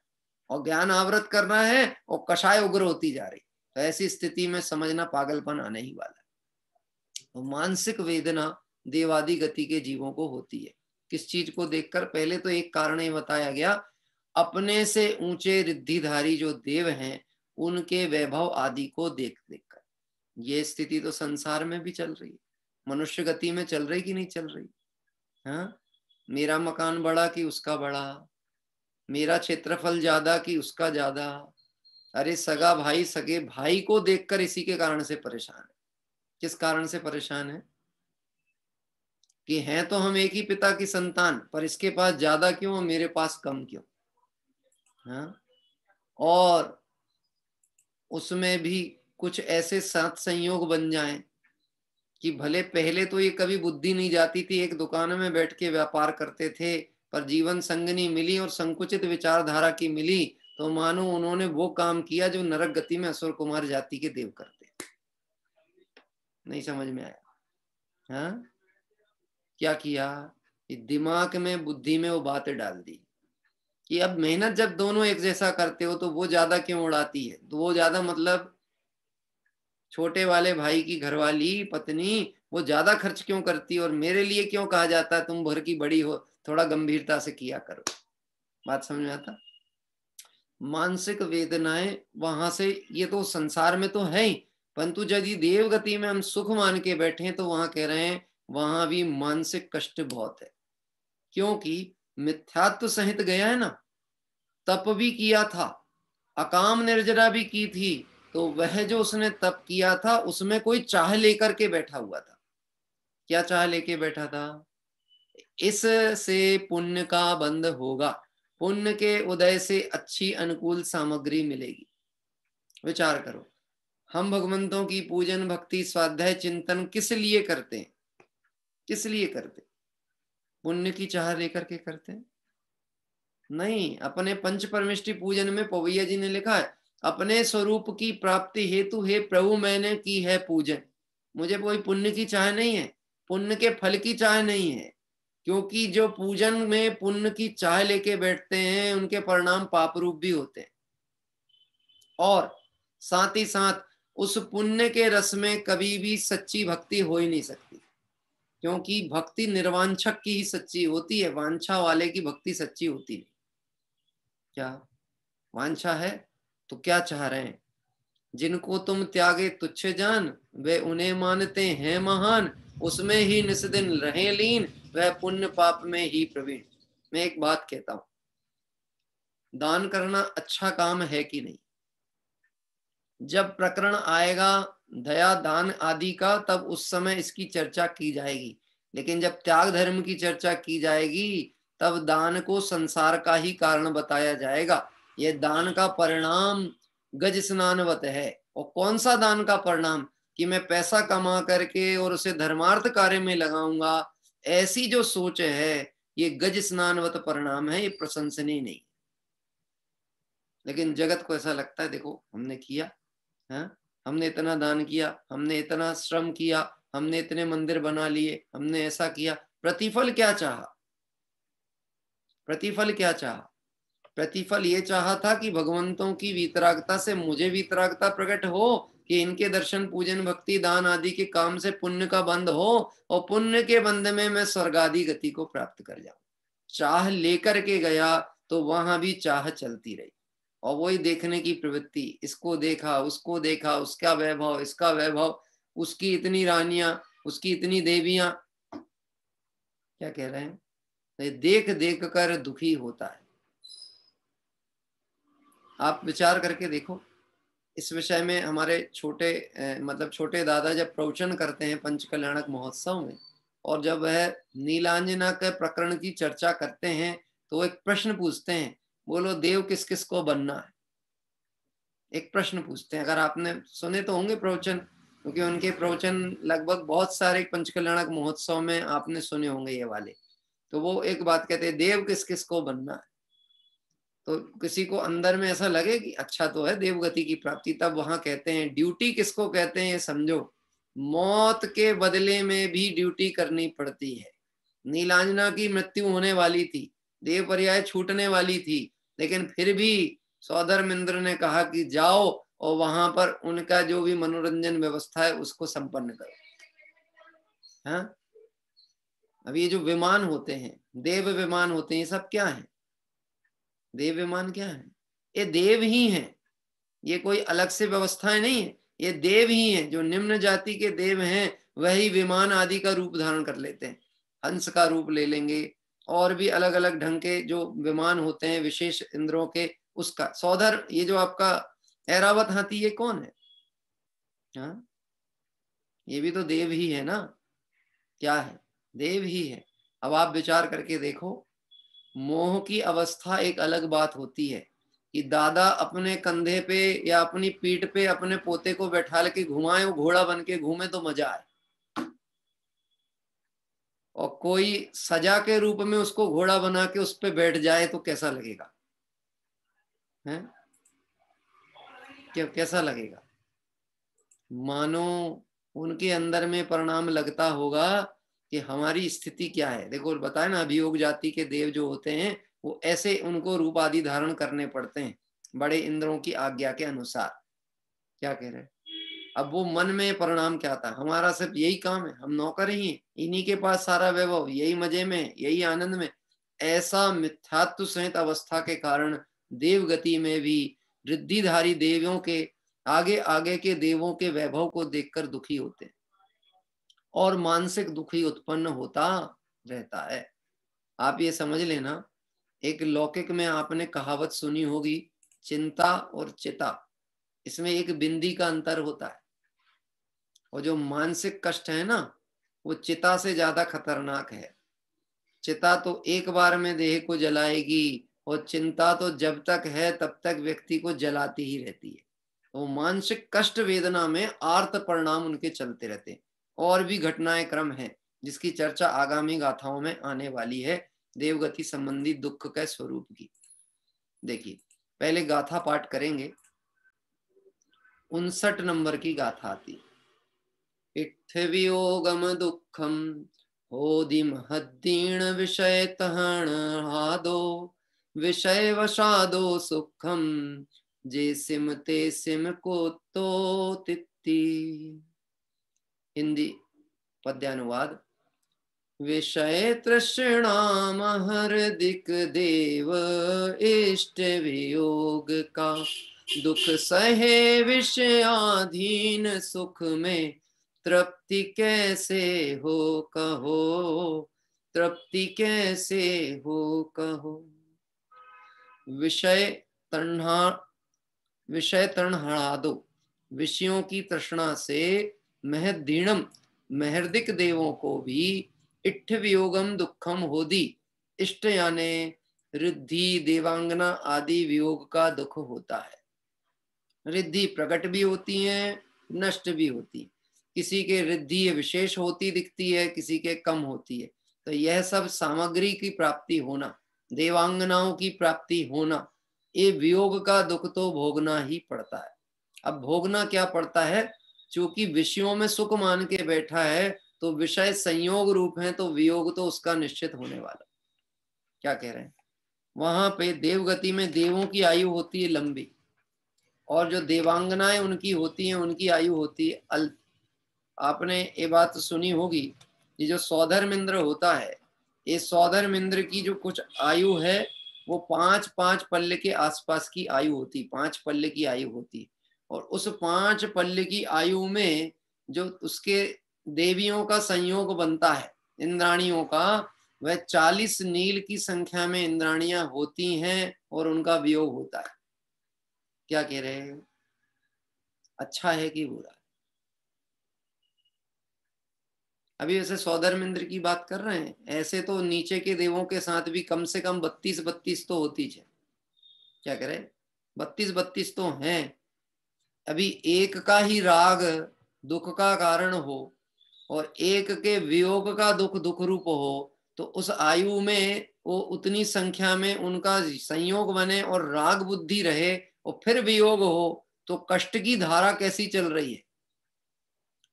और ज्ञान आवृत कर रहा है और कषाय उग्र होती जा रही। तो ऐसी स्थिति में समझना पागलपन आने ही वाला है। तो मानसिक वेदना देवादि गति के जीवों को होती है। किस चीज को देखकर? पहले तो एक कारण ये बताया गया, अपने से ऊंचे रिद्धिधारी जो देव हैं उनके वैभव आदि को देख देखकर। ये स्थिति तो संसार में भी चल रही है, मनुष्य गति में चल रही कि नहीं चल रही? हाँ, मेरा मकान बड़ा कि उसका बड़ा, मेरा क्षेत्रफल ज्यादा कि उसका ज्यादा। अरे सगा भाई सगे भाई को देखकर इसी के कारण से परेशान है। किस कारण से परेशान है? कि हैं तो हम एक ही पिता की संतान, पर इसके पास ज्यादा क्यों और मेरे पास कम क्यों? हाँ, और उसमें भी कुछ ऐसे साथ संयोग बन जाएं कि भले पहले तो ये कभी बुद्धि नहीं जाती थी, एक दुकान में बैठ के व्यापार करते थे, पर जीवन संगनी मिली और संकुचित विचारधारा की मिली, तो मानो उन्होंने वो काम किया जो नरक गति में असुर कुमार जाति के देव करते। नहीं समझ में आया? हाँ, क्या किया? दिमाग में बुद्धि में वो बातें डाल दी कि अब मेहनत जब दोनों एक जैसा करते हो तो वो ज्यादा क्यों उड़ाती है? तो वो ज्यादा मतलब छोटे वाले भाई की घरवाली पत्नी वो ज्यादा खर्च क्यों करती, और मेरे लिए क्यों कहा जाता है तुम भर की बड़ी हो, थोड़ा गंभीरता से किया करो। बात समझ में आता? मानसिक वेदनाएं वहां से, ये तो संसार में तो है ही, परंतु यदि देव गति में हम सुख मान के बैठे हैं तो वहां कह रहे हैं वहां भी मानसिक कष्ट बहुत है। क्योंकि मिथ्यात्व सहित गया है ना, तप भी किया था, अकाम निर्जरा भी की थी, तो वह जो उसने तप किया था उसमें कोई चाह लेकर के बैठा हुआ था। क्या चाह लेके बैठा था? इससे पुण्य का बंध होगा, पुण्य के उदय से अच्छी अनुकूल सामग्री मिलेगी। विचार करो, हम भगवंतों की पूजन भक्ति स्वाध्याय चिंतन किस लिए करते हैं? किस लिए करते? पुण्य की चाह लेकर के करते हैं? नहीं, अपने पंच परमेष्टि पूजन में पवैया जी ने लिखा है, अपने स्वरूप की प्राप्ति हेतु हे प्रभु मैंने की है पूजन। मुझे कोई पुण्य की चाह नहीं है, पुण्य के फल की चाह नहीं है, क्योंकि जो पूजन में पुण्य की चाह लेके बैठते हैं उनके परिणाम पाप रूप भी होते हैं, और साथ ही साथ उस पुण्य के रस में कभी भी सच्ची भक्ति हो ही नहीं सकती, क्योंकि भक्ति निर्वांछक की ही सच्ची होती है, वांछा वाले की भक्ति सच्ची होती नहीं। क्या वांछा है तो क्या चाह रहे हैं? जिनको तुम त्यागे तुच्छ जान, वे उन्हें मानते हैं महान, उसमें ही निस्दिन रहे लीन, वह पुण्य पाप में ही प्रवीण। मैं एक बात कहता हूं, दान करना अच्छा काम है कि नहीं? जब प्रकरण आएगा दया दान आदि का तब उस समय इसकी चर्चा की जाएगी, लेकिन जब त्याग धर्म की चर्चा की जाएगी तब दान को संसार का ही कारण बताया जाएगा। यह दान का परिणाम गज स्नानवत है। और कौन सा दान का परिणाम? कि मैं पैसा कमा करके और उसे धर्मार्थ कार्य में लगाऊंगा, ऐसी जो सोच है ये गज स्नानवत परिणाम है, ये प्रशंसनीय नहीं। लेकिन जगत को ऐसा लगता है, देखो हमने किया, हाँ, हमने इतना दान किया, हमने इतना श्रम किया, हमने इतने मंदिर बना लिए, हमने ऐसा किया, प्रतिफल क्या चाहा? प्रतिफल क्या चाहा? प्रतिफल ये चाहा था कि भगवंतों की वीतरागता से मुझे वीतरागता प्रकट हो, कि इनके दर्शन पूजन भक्ति दान आदि के काम से पुण्य का बंध हो, और पुण्य के बंध में मैं स्वर्ग आदि गति को प्राप्त कर जाऊं। चाह लेकर के गया तो वहां भी चाह चलती रही, और वही देखने की प्रवृत्ति, इसको देखा उसको देखा, उसका वैभव इसका वैभव, उसकी इतनी रानियां उसकी इतनी देवियां। क्या कह रहे हैं? देख देख कर दुखी होता है। आप विचार करके देखो, इस विषय में हमारे छोटे दादा जब प्रवचन करते हैं पंचकल्याणक महोत्सव में, और जब वह नीलांजना के प्रकरण की चर्चा करते हैं तो एक प्रश्न पूछते हैं, बोलो देव किस किस को बनना है? एक प्रश्न पूछते हैं। अगर आपने सुने तो होंगे प्रवचन, क्योंकि उनके प्रवचन लगभग बहुत सारे पंचकल्याणक महोत्सव में आपने सुने होंगे ये वाले। तो वो एक बात कहते हैं, देव किस किस को बनना है? तो किसी को अंदर में ऐसा लगे कि अच्छा तो है देवगति की प्राप्ति, तब वहां कहते हैं ड्यूटी किसको कहते हैं ये समझो, मौत के बदले में भी ड्यूटी करनी पड़ती है। नीलांजना की मृत्यु होने वाली थी, देव पर्याय छूटने वाली थी, लेकिन फिर भी सौधर्मिंद्र ने कहा कि जाओ और वहां पर उनका जो भी मनोरंजन व्यवस्था है उसको संपन्न करो। हाँ, अब ये जो विमान होते हैं, देव विमान होते हैं, ये सब क्या है? देव विमान क्या है? ये देव ही हैं, ये कोई अलग से व्यवस्थाएं नहीं है, ये देव ही हैं। जो निम्न जाति के देव हैं वही विमान आदि का रूप धारण कर लेते हैं, हंस का रूप ले लेंगे, और भी अलग अलग ढंग के जो विमान होते हैं विशेष इंद्रों के, उसका। सौधर, ये जो आपका ऐरावत हाथी, ये कौन है? हाँ, ये भी तो देव ही है ना। क्या है? देव ही है। अब आप विचार करके देखो, मोह की अवस्था एक अलग बात होती है कि दादा अपने कंधे पे या अपनी पीठ पे अपने पोते को बैठा के घुमाए, वो घोड़ा बन के घूमे तो मजा आए, और कोई सजा के रूप में उसको घोड़ा बना के उस पे बैठ जाए तो कैसा लगेगा? हैं? कैसा लगेगा? मानो उनके अंदर में परिणाम लगता होगा कि हमारी स्थिति क्या है। देखो बताए ना, अभियोग जाति के देव जो होते हैं वो ऐसे उनको रूप आदि धारण करने पड़ते हैं बड़े इंद्रों की आज्ञा के अनुसार। क्या कह रहे हैं? अब वो मन में परिणाम क्या था? हमारा सिर्फ यही काम है, हम नौकर ही हैं, इन्हीं के पास सारा वैभव, यही मजे में, यही आनंद में। ऐसा मिथ्यात्व सहित अवस्था के कारण देवगति में भी रिद्धिधारी देवियों के आगे आगे के देवों के वैभव को देखकर दुखी होते हैं और मानसिक दुखी उत्पन्न होता रहता है। आप ये समझ लेना, एक लौकिक में आपने कहावत सुनी होगी, चिंता और चिता, इसमें एक बिंदी का अंतर होता है। और जो मानसिक कष्ट है ना, वो चिता से ज्यादा खतरनाक है। चिता तो एक बार में देह को जलाएगी, और चिंता तो जब तक है तब तक व्यक्ति को जलाती ही रहती है। तो मानसिक कष्ट वेदना में आर्त परिणाम उनके चलते रहते हैं। और भी घटनाएं क्रम है जिसकी चर्चा आगामी गाथाओं में आने वाली है, देवगति संबंधी दुख के स्वरूप की। देखिए, पहले गाथा पाठ करेंगे। 59 नंबर की गाथा आती। इत्थ वियोगम दुखम होदि महद्दीण विषय तहण हादो, विषय वशादो सुखम जे सिमते सिम को तो तित्ती। हिंदी पद्यानुवाद। विषय तृष्णाम हरदिक देव, इष्ट वियोग का दुख सहे विषयाधीन, सुख में तृप्ति कैसे हो कहो, तृप्ति कैसे हो कहो। विषय तृष्णादो, विषयों की तृष्णा से महदीणम, महर्दिक देवों को भी, इट्ठ वियोगम दुखम होदी, इष्ट याने रिद्धि देवांगना आदि वियोग का दुख होता है। रिद्धि प्रकट भी होती है, नष्ट भी होती है। किसी के रिद्धि विशेष होती दिखती है, किसी के कम होती है। तो यह सब सामग्री की प्राप्ति होना, देवांगनाओं की प्राप्ति होना, ये वियोग का दुख तो भोगना ही पड़ता है। अब भोगना क्या पड़ता है? चूंकि विषयों में सुख मान के बैठा है तो विषय संयोग रूप है, तो वियोग तो उसका निश्चित होने वाला। क्या कह रहे हैं? वहां पे देवगति में देवों की आयु होती है लंबी, और जो देवांगनाएं उनकी होती हैं उनकी आयु होती है अल्प। आपने ये बात सुनी होगी, ये जो सौधर्मिंद्र होता है, ये सौधर्मिंद्र की जो कुछ आयु है वो 5-5 पल्ले के आसपास की आयु होती, 5 पल्ले की आयु होती। और उस 5 पल्ले की आयु में जो उसके देवियों का संयोग बनता है, इंद्राणियों का, वह 40 नील की संख्या में इंद्राणियां होती हैं और उनका वियोग होता है। क्या कह रहे हैं? अच्छा है कि बुरा? अभी वैसे सौधर्मिंद्र की बात कर रहे हैं, ऐसे तो नीचे के देवों के साथ भी कम से कम 32 तो होती है। क्या कह रहे? 32 तो हैं। अभी एक का ही राग दुख का कारण हो और एक के वियोग का दुख दुख रूप हो, तो उस आयु में वो उतनी संख्या में उनका संयोग बने और राग बुद्धि रहे और फिर वियोग हो, तो कष्ट की धारा कैसी चल रही है?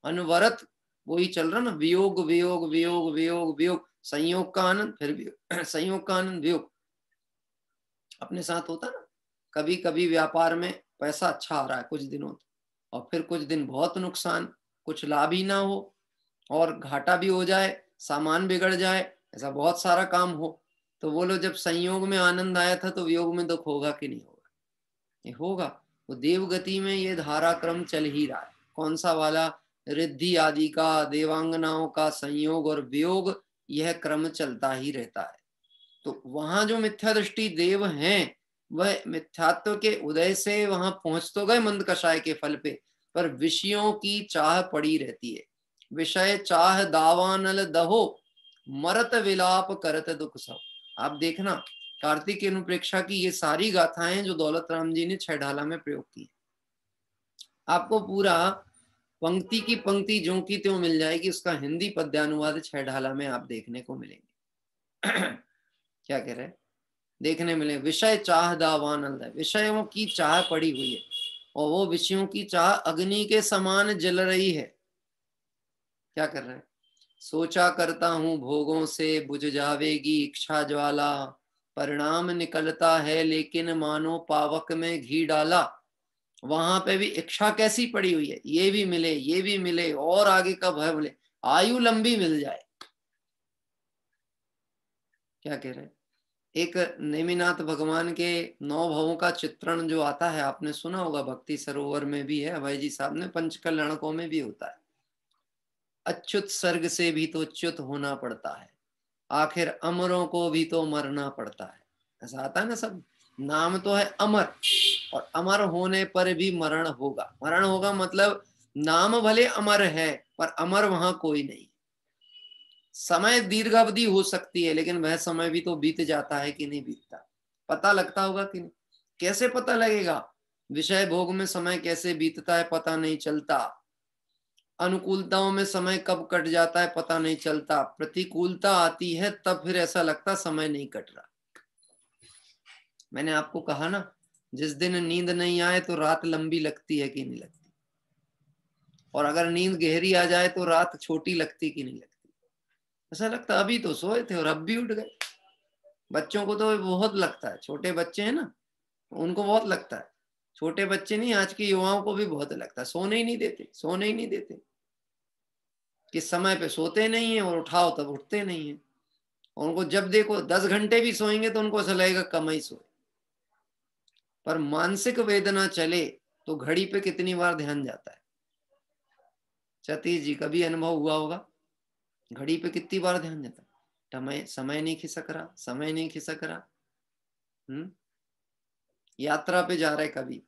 अनवरत वही चल रहा ना, वियोग वियोग वियोग वियोग वियोग, संयोग का आनंद, फिर संयोग का आनंद, वियोग। अपने साथ होता ना, कभी कभी व्यापार में पैसा अच्छा आ रहा है कुछ दिनों तक, और फिर कुछ दिन बहुत नुकसान, कुछ लाभ ही ना हो और घाटा भी हो जाए, सामान बिगड़ जाए, ऐसा बहुत सारा काम हो। तो बोलो जब संयोग में आनंद आया था तो वियोग में दुख होगा कि नहीं होगा? ये होगा। तो देवगति में ये धारा क्रम चल ही रहा है। कौन सा वाला? रिद्धि आदि का, देवांगनाओं का संयोग और वियोग, यह क्रम चलता ही रहता है। तो वहां जो मिथ्या दृष्टि देव हैं, वह मिथ्यात्व के उदय से वहां पहुंच तो गए मंद कषाय के फल पे, पर विषयों की चाह पड़ी रहती है। विषय चाह दावानल दहो, मरत विलाप करत दुख सब। आप देखना कार्तिक की अनुप्रेक्षा की ये सारी गाथाएं जो दौलत राम जी ने छह ढाला में प्रयोग की, आपको पूरा पंक्ति की पंक्ति जो की त्यों मिल जाएगी। उसका हिंदी पद्यानुवाद छह ढाला में आप देखने को मिलेंगे। क्या कह रहे हैं? देखने मिले। विषय चाह दावानल, विषयों की चाह पड़ी हुई है और वो विषयों की चाह अग्नि के समान जल रही है। क्या कर रहे हैं? सोचा करता हूं भोगों से बुझ जावेगी इच्छा ज्वाला, परिणाम निकलता है लेकिन मानो पावक में घी डाला। वहां पे भी इच्छा कैसी पड़ी हुई है, ये भी मिले, ये भी मिले और आगे का भय मिले, आयु लंबी मिल जाए। क्या कह रहे हैं? एक नेमिनाथ भगवान के 9 भवों का चित्रण जो आता है, आपने सुना होगा, भक्ति सरोवर में भी है, अभय जी साहब ने, पंचकल्याणकों में भी होता है। अच्युत सर्ग से भी तो च्युत होना पड़ता है, आखिर अमरों को भी तो मरना पड़ता है। ऐसा आता है ना, सब नाम तो है अमर, और अमर होने पर भी मरण होगा। मरण होगा मतलब नाम भले अमर है पर अमर वहां कोई नहीं। समय दीर्घावधि हो सकती है लेकिन वह समय भी तो बीत जाता है कि नहीं बीतता? पता लगता होगा कि नहीं? कैसे पता लगेगा? विषय भोग में समय कैसे बीतता है पता नहीं चलता, अनुकूलताओं में समय कब कट जाता है पता नहीं चलता, प्रतिकूलता आती है तब फिर ऐसा लगता समय नहीं कट रहा। मैंने आपको कहा ना, जिस दिन नींद नहीं आए तो रात लंबी लगती है कि नहीं लगती, और अगर नींद गहरी आ जाए तो रात छोटी लगती कि नहीं लगती? ऐसा लगता अभी तो सोए थे और अब भी उठ गए। बच्चों को तो बहुत लगता है, छोटे बच्चे हैं ना, उनको बहुत लगता है। छोटे बच्चे नहीं, आज के युवाओं को भी बहुत लगता है, सोने ही नहीं देते, सोने ही नहीं देते, कि समय पे सोते नहीं है और उठाओ तब उठते नहीं है। और उनको जब देखो 10 घंटे भी सोएंगे तो उनको ऐसा लगेगा कम ही सोए। पर मानसिक वेदना चले तो घड़ी पे कितनी बार ध्यान जाता है? सतीश जी कभी अनुभव हुआ होगा, घड़ी पे कितनी बार ध्यान जाता है? समय नहीं खिसक रहा, समय नहीं खिसक रहा। यात्रा पे जा रहे कभी,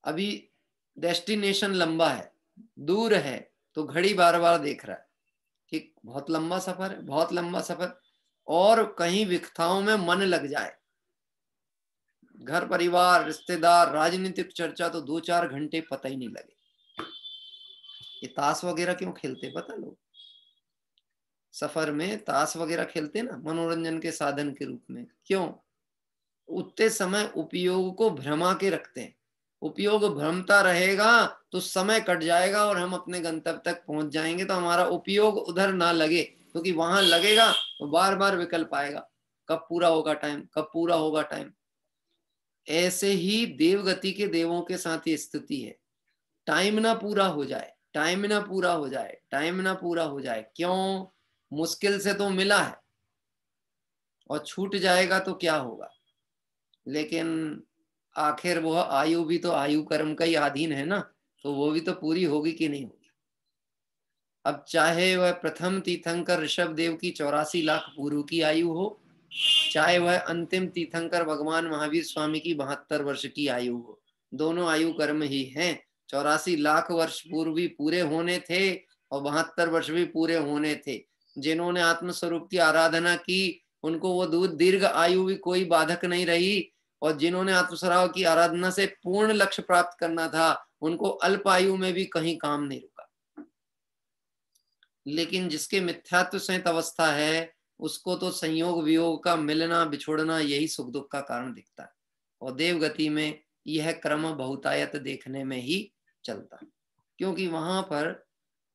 अभी डेस्टिनेशन लंबा है, दूर है, तो घड़ी बार बार देख रहा है कि बहुत लंबा सफर है, बहुत लंबा सफर, और कहीं विकथाओं में मन लग जाए, घर परिवार रिश्तेदार राजनीतिक चर्चा, तो 2-4 घंटे पता ही नहीं लगे। ये ताश वगैरह क्यों खेलते पता? लोग सफर में ताश वगैरह खेलते ना मनोरंजन के साधन के रूप में, क्यों? उतने समय उपयोग को भ्रमा के रखते हैं। उपयोग भ्रमता रहेगा तो समय कट जाएगा और हम अपने गंतव्य तक पहुंच जाएंगे। तो हमारा उपयोग उधर ना लगे, क्योंकि वहां लगेगा तो बार बार विकल्प आएगा, कब पूरा होगा टाइम, कब पूरा होगा टाइम। ऐसे ही देवगति के देवों के साथ ही स्थिति है। टाइम ना पूरा हो जाए, टाइम ना पूरा हो जाए, टाइम ना पूरा हो जाए, क्यों? मुश्किल से तो मिला है और छूट जाएगा तो क्या होगा? लेकिन आखिर वह आयु भी तो आयु कर्म का ही अधीन है ना, तो वो भी तो पूरी होगी कि नहीं होगी? अब चाहे वह प्रथम तीर्थंकर ऋषभ देव की 84 लाख पूर्व की आयु हो, चाहे वह अंतिम तीर्थंकर भगवान महावीर स्वामी की 72 वर्ष की आयु हो, दोनों आयु कर्म ही हैं। 84 लाख वर्ष पूर्व भी पूरे होने थे और 72 वर्ष भी पूरे होने थे। जिन्होंने आत्मस्वरूप की आराधना की उनको वो दीर्घ आयु भी कोई बाधक नहीं रही, और जिन्होंने आत्मस्वरूप की आराधना से पूर्ण लक्ष्य प्राप्त करना था उनको अल्प आयु में भी कहीं काम नहीं रुका। लेकिन जिसके मिथ्यात्व सहित अवस्था है उसको तो संयोग वियोग का मिलना बिछोड़ना यही सुख दुख का कारण दिखता है, और देवगति में यह क्रम बहुतायत देखने में ही चलता है। क्योंकि वहां पर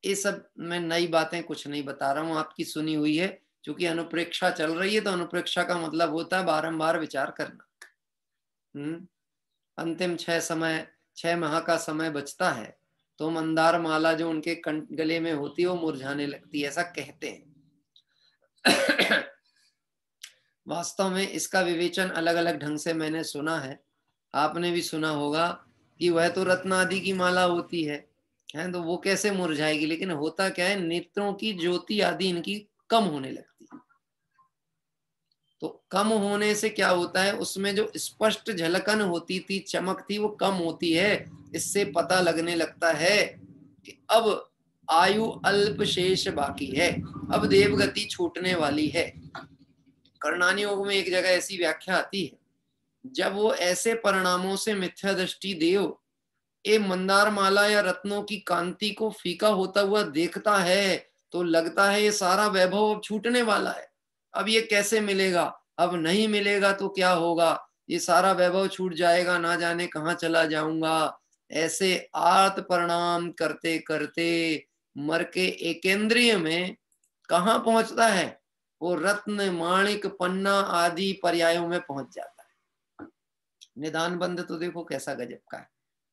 ये सब मैं नई बातें कुछ नहीं बता रहा हूं, आपकी सुनी हुई है। क्योंकि अनुप्रेक्षा चल रही है तो अनुप्रेक्षा का मतलब होता है बारंबार विचार करना। अंतिम 6 माह का समय बचता है तो मंदार माला जो उनके गले में होती है वो मुरझाने लगती है, ऐसा कहते हैं। वास्तव में इसका विवेचन अलग अलग ढंग से मैंने सुना है, आपने भी सुना होगा कि वह तो रत्न आदि की माला होती है तो वो कैसे मुरझाएगी। लेकिन होता क्या है, नेत्रों की ज्योति आदि इनकी कम होने लगती है। तो कम होने से क्या होता है, उसमें जो स्पष्ट झलकन होती थी, चमक थी, वो कम होती है। इससे पता लगने लगता है कि अब आयु अल्प शेष बाकी है, अब देवगति छूटने वाली है। कर्णानी योग में एक जगह ऐसी व्याख्या आती है, जब वो ऐसे परिणामों से मिथ्या दृष्टि देव ए मंदार माला या रत्नों की कांति को फीका होता हुआ देखता है तो लगता है ये सारा वैभव अब छूटने वाला है, अब ये कैसे मिलेगा, अब नहीं मिलेगा तो क्या होगा, ये सारा वैभव छूट जाएगा, ना जाने कहाँ चला जाऊंगा। ऐसे आर्त परिणाम करते करते मर के एकेंद्रिय में कहाँ पहुंचता है, वो रत्न माणिक पन्ना आदि पर्यायों में पहुंच जाता है। निदान बंध तो देखो कैसा गजब का है,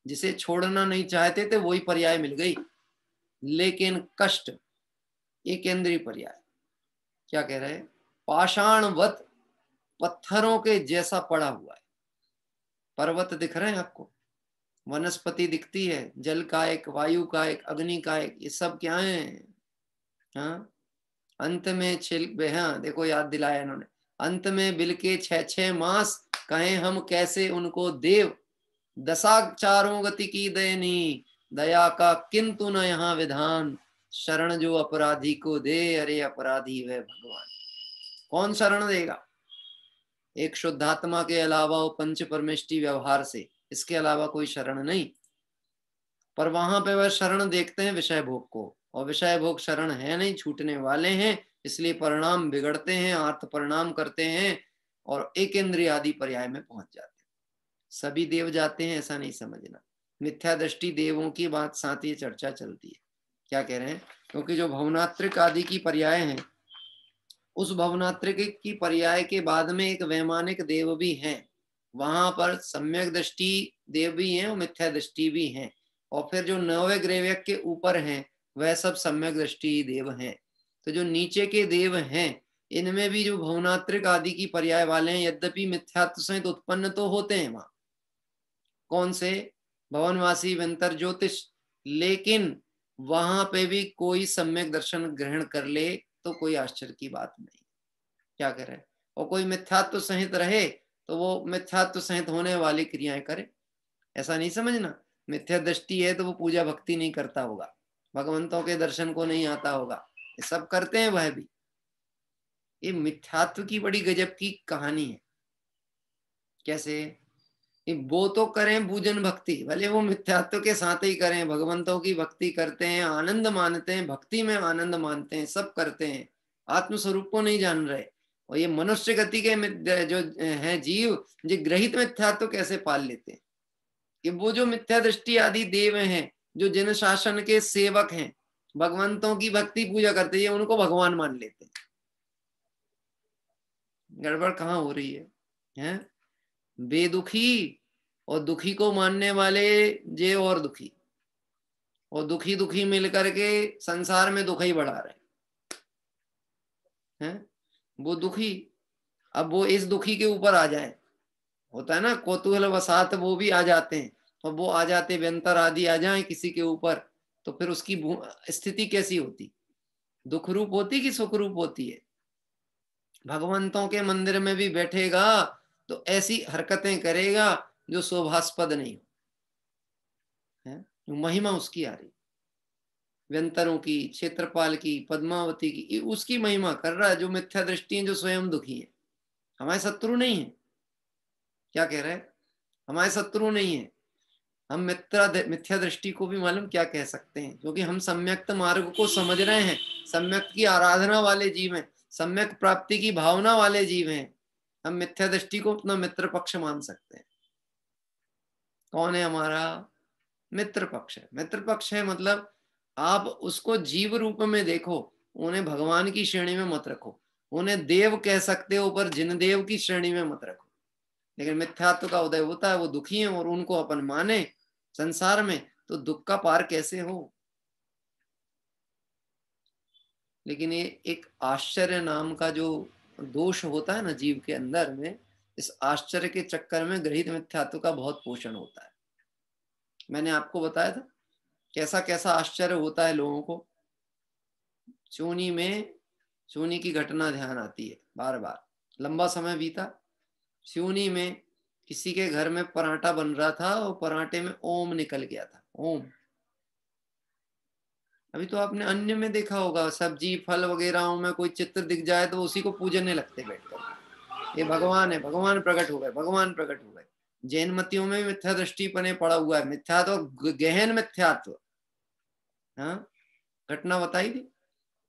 जिसे छोड़ना नहीं चाहते थे वही पर्याय मिल गई। लेकिन कष्ट एक केंद्रीय पर्याय क्या कह रहे हैं, पाषाणवत पत्थरों के जैसा पड़ा हुआ है। पर्वत दिख रहे हैं आपको, वनस्पति दिखती है, जल का एक, वायु का एक, अग्नि का एक, ये सब क्या है। हाँ, अंत में हाँ देखो याद दिलाया इन्होंने, अंत में बिल के 6 मास कहें हम कैसे उनको देव, दशाचारों गति की दयनी, दया का किंतु न यहाँ विधान, शरण जो अपराधी को दे, अरे अपराधी वह भगवान। कौन शरण देगा, एक शुद्धात्मा के अलावा वो पंच परमेष्टि व्यवहार से, इसके अलावा कोई शरण नहीं। पर वहां पे वह शरण देखते हैं विषय भोग को, और विषय भोग शरण है नहीं, छूटने वाले हैं, इसलिए परिणाम बिगड़ते हैं, अर्थ परिणाम करते हैं और एक इंद्रिय आदि पर्याय में पहुंच जाते हैं। सभी देव जाते हैं ऐसा नहीं समझना, मिथ्या दृष्टि देवों की बात साथ ये चर्चा चलती है। क्या कह रहे हैं, क्योंकि जो भवनात्रिक आदि की पर्याय हैं, उस भवनात्रिक की पर्याय के बाद में एक वैमानिक देव भी हैं, वहां पर सम्यक दृष्टि देव भी हैं और मिथ्या दृष्टि भी हैं, और फिर जो 9वें ग्रेव्यक के ऊपर हैं वह सब सम्यक दृष्टि देव हैं। तो जो नीचे के देव हैं इनमें भी जो भवनात्रिक आदि की पर्याय वाले हैं, यद्यपि मिथ्यात्व सहित उत्पन्न तो होते हैं वहां, कौन से, भवनवासी विंतर ज्योतिष, लेकिन वहां पे भी कोई सम्यक दर्शन ग्रहण कर ले तो कोई आश्चर्य की बात नहीं। क्या करे, और कोई मिथ्यात्व सहित रहे तो वो मिथ्यात्व सहित होने वाली क्रियाएं करे, ऐसा नहीं समझना। मिथ्या दृष्टि है तो वो पूजा भक्ति नहीं करता होगा, भगवंतों के दर्शन को नहीं आता होगा, ये सब करते हैं वह भी। ये मिथ्यात्व की बड़ी गजब की कहानी है। कैसे, वो तो करें पूजन भक्ति, भले वो मिथ्यात्व के साथ ही करें, भगवंतों की भक्ति करते हैं, आनंद मानते हैं, भक्ति में आनंद मानते हैं, सब करते हैं, आत्मस्वरूप को नहीं जान रहे। और ये मनुष्य गति के जो है जीव, जो ग्रहित मिथ्यात्व कैसे पाल लेते हैं, कि वो जो मिथ्या दृष्टि आदि देव हैं, जो जन शासन के सेवक हैं, भगवंतों की भक्ति पूजा करते हैं, उनको भगवान मान लेते हैं। गड़बड़ कहाँ हो रही है? बेदुखी और दुखी को मानने वाले जे और दुखी, और दुखी दुखी मिलकर के संसार में दुख ही बढ़ा रहे हैं। वो दुखी, अब वो इस दुखी के ऊपर आ जाए, होता है ना कौतूहल वसात, वो भी आ जाते हैं, तो वो आ जाते व्यंतर आदि आ जाए किसी के ऊपर, तो फिर उसकी स्थिति कैसी होती, दुख रूप होती कि सुख रूप होती है। भगवंतों के मंदिर में भी बैठेगा तो ऐसी हरकतें करेगा जो शोभास्पद नहीं हो, जो महिमा उसकी आ रही, व्यंतरों की, क्षेत्रपाल की, पद्मावती की, उसकी महिमा कर रहा है, जो मिथ्या दृष्टि है, जो स्वयं दुखी है, हमारे शत्रु नहीं है। क्या कह रहे हैं, हमारे शत्रु नहीं है, हम मिथ्या दृष्टि को भी मालूम क्या कह सकते हैं, क्योंकि हम सम्यक्त मार्ग को समझ रहे हैं, सम्यक्त की आराधना वाले जीव हैं, सम्यक प्राप्ति की भावना वाले जीव हैं, हम मिथ्या दृष्टि को अपना मित्र पक्ष मान सकते हैं। कौन है हमारा मित्र पक्ष? है मित्र पक्ष है मतलब आप उसको जीव रूप में देखो, उन्हें भगवान की श्रेणी में मत रखो, उन्हें देव कह सकते हो पर जिन देव की श्रेणी में मत रखो। लेकिन मिथ्यात्व का उदय होता है, वो दुखी हैं और उनको अपन माने संसार में, तो दुख का पार कैसे हो। लेकिन ये एक आश्चर्य नाम का जो दोष होता है ना जीव के अंदर में, इस आश्चर्य के चक्कर में गृहीत मिथ्यात्व का बहुत पोषण होता है। मैंने आपको बताया था कैसा कैसा आश्चर्य होता है लोगों को। चूनी की घटना ध्यान आती है बार बार। लंबा समय बीता, चूनी में किसी के घर में पराठा बन रहा था और पराठे में ओम निकल गया था। ओम, अभी तो आपने अन्य में देखा होगा, सब्जी फल वगैरह में कोई चित्र दिख जाए तो उसी को पूजने लगते बैठकर, ये भगवान है, भगवान प्रकट हो गए, भगवान प्रकट हो गए। जैन मतियों में मिथ्या दृष्टिपने पड़ा हुआ है, मिथ्यात्व, गहन मिथ्यात्व। हाँ, घटना बताई थी,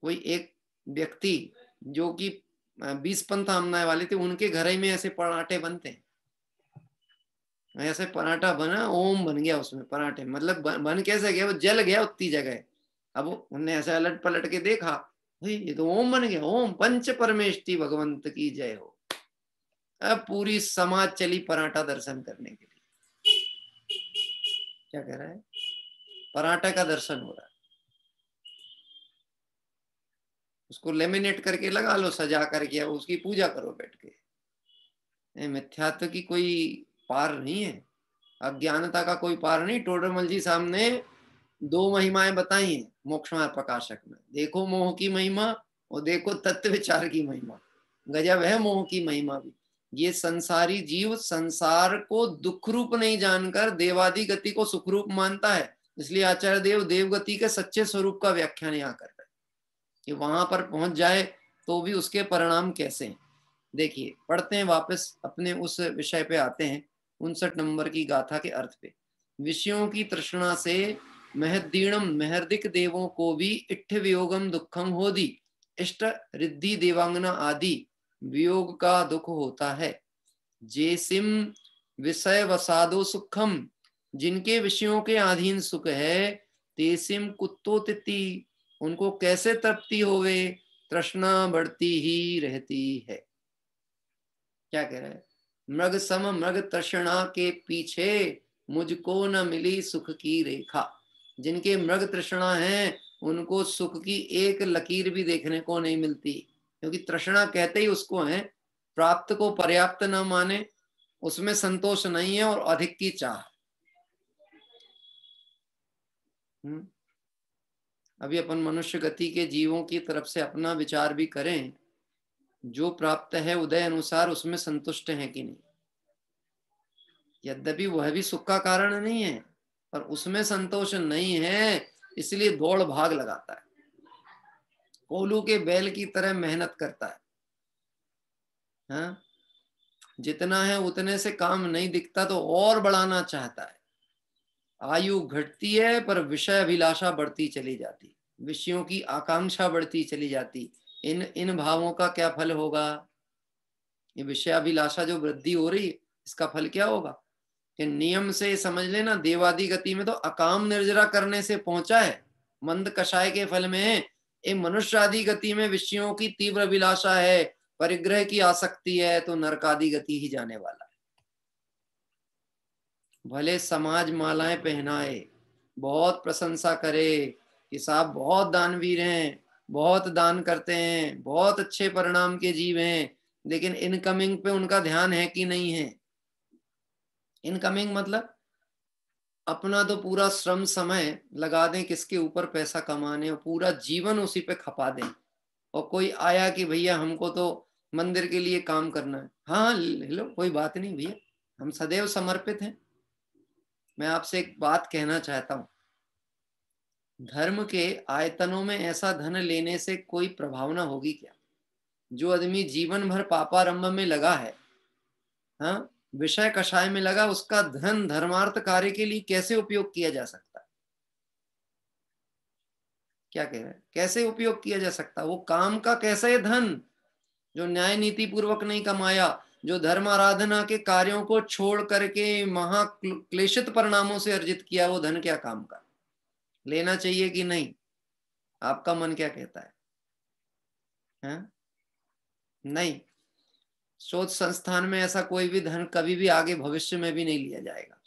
कोई एक व्यक्ति जो कि 20 पंथ आमनाए वाले थे, उनके घर ही में ऐसे पराठे बनते हैं। ऐसे पराठा बना, ओम बन गया उसमें पराठे, मतलब बन कैसे गया, वो जल गया उतनी जगह। अब उनने ऐसे अलट पलट के देखा, भाई ये तो ओम बन गया, ओम पंच परमेष्टि भगवंत की जय हो। अब पूरी समाज चली पराठा दर्शन करने के लिए। क्या कह रहा है, पराठा का दर्शन हो रहा है, उसको लेमिनेट करके लगा लो, सजा करके, उसकी पूजा करो बैठ के। मिथ्यात्व की कोई पार नहीं है, अज्ञानता का कोई पार नहीं। टोडरमल जी साहब ने 2 महिमाएं बताई हैं मोक्ष मार्ग प्रकाशक में, देखो मोह की महिमा और देखो तत्व विचार की महिमा। गजब है मोह की महिमा भी। ये संसारी जीव संसार को दुख रूप नहीं जानकर देवादि गति को सुख रूप मानता है, इसलिए आचार्य देव देवगति के सच्चे स्वरूप का व्याख्यान यहाँ कर रहे हैं कि वहां पर पहुंच जाए तो भी उसके परिणाम कैसे हैं। देखिए, पढ़ते हैं वापस, अपने उस विषय पे आते हैं, 59 नंबर की गाथा के अर्थ पे। विषयों की तृष्णा से महदीणम महर्दिक देवों को भी इट्ठ वियोगम दुखम होदी, इष्ट रिद्धि देवांगना आदि वियोग का दुख होता है। जेसिम विषय वसादो सुखम, जिनके विषयों के अधीन सुख है, तेसिम कुत्तो तिति, उनको कैसे तृप्ति होवे, तृष्णा बढ़ती ही रहती है। क्या कह रहा है, मृग सम मृग तृष्णा के पीछे मुझको न मिली सुख की रेखा। जिनके मृग तृष्णा है उनको सुख की एक लकीर भी देखने को नहीं मिलती, क्योंकि तृष्णा कहते ही उसको है प्राप्त को पर्याप्त न माने, उसमें संतोष नहीं है और अधिक की चाह। अभी अपन मनुष्य गति के जीवों की तरफ से अपना विचार भी करें, जो प्राप्त है उदय अनुसार उसमें संतुष्ट है कि नहीं। यद्यपि वह भी सुख का कारण नहीं है, पर उसमें संतोष नहीं है, इसलिए दौड़ भाग लगाता है, कोल्हू के बैल की तरह मेहनत करता है। हाँ? जितना है उतने से काम नहीं दिखता तो और बढ़ाना चाहता है। आयु घटती है पर विषय अभिलाषा बढ़ती चली जाती, विषयों की आकांक्षा बढ़ती चली जाती। इन भावों का क्या फल होगा। ये विषयाभिलाषा जो वृद्धि हो रही है, इसका फल क्या होगा कि नियम से समझ लेना, देवादि गति में तो अकाम निर्जरा करने से पहुंचा है, मंद कषाय के फल में है। ये मनुष्य आदि गति में विषयों की तीव्र अभिलाषा है, परिग्रह की आसक्ति है, तो नरकादि गति ही जाने वाला है। भले समाज मालाएं पहनाए, बहुत प्रशंसा करे कि साहब बहुत दानवीर हैं, बहुत दान करते हैं, बहुत अच्छे परिणाम के जीव हैं, लेकिन इनकमिंग पे उनका ध्यान है कि नहीं है। इनकमिंग मतलब अपना तो पूरा श्रम समय लगा दें किसके ऊपर, पैसा कमाने, और पूरा जीवन उसी पे खपा दें, और कोई आया कि भैया हमको तो मंदिर के लिए काम करना है, हाँ ले लो कोई बात नहीं भैया, हम सदैव समर्पित हैं। मैं आपसे एक बात कहना चाहता हूं, धर्म के आयतनों में ऐसा धन लेने से कोई प्रभावना होगी क्या। जो आदमी जीवन भर पापारंभ में लगा है, हाँ, विषय कषाय में लगा, उसका धन धर्मार्थ कार्य के लिए कैसे उपयोग किया जा सकता है। क्या कह रहे हैं, कैसे उपयोग किया जा सकता। वो काम का कैसे धन, जो न्याय नीति पूर्वक नहीं कमाया, जो धर्म आराधना के कार्यों को छोड़ करके महाक्लेशित परिणामों से अर्जित किया, वो धन क्या काम का। लेना चाहिए कि नहीं, आपका मन क्या कहता है। हाँ? नहीं, शोध संस्थान में ऐसा कोई भी धन कभी भी आगे भविष्य में भी नहीं लिया जाएगा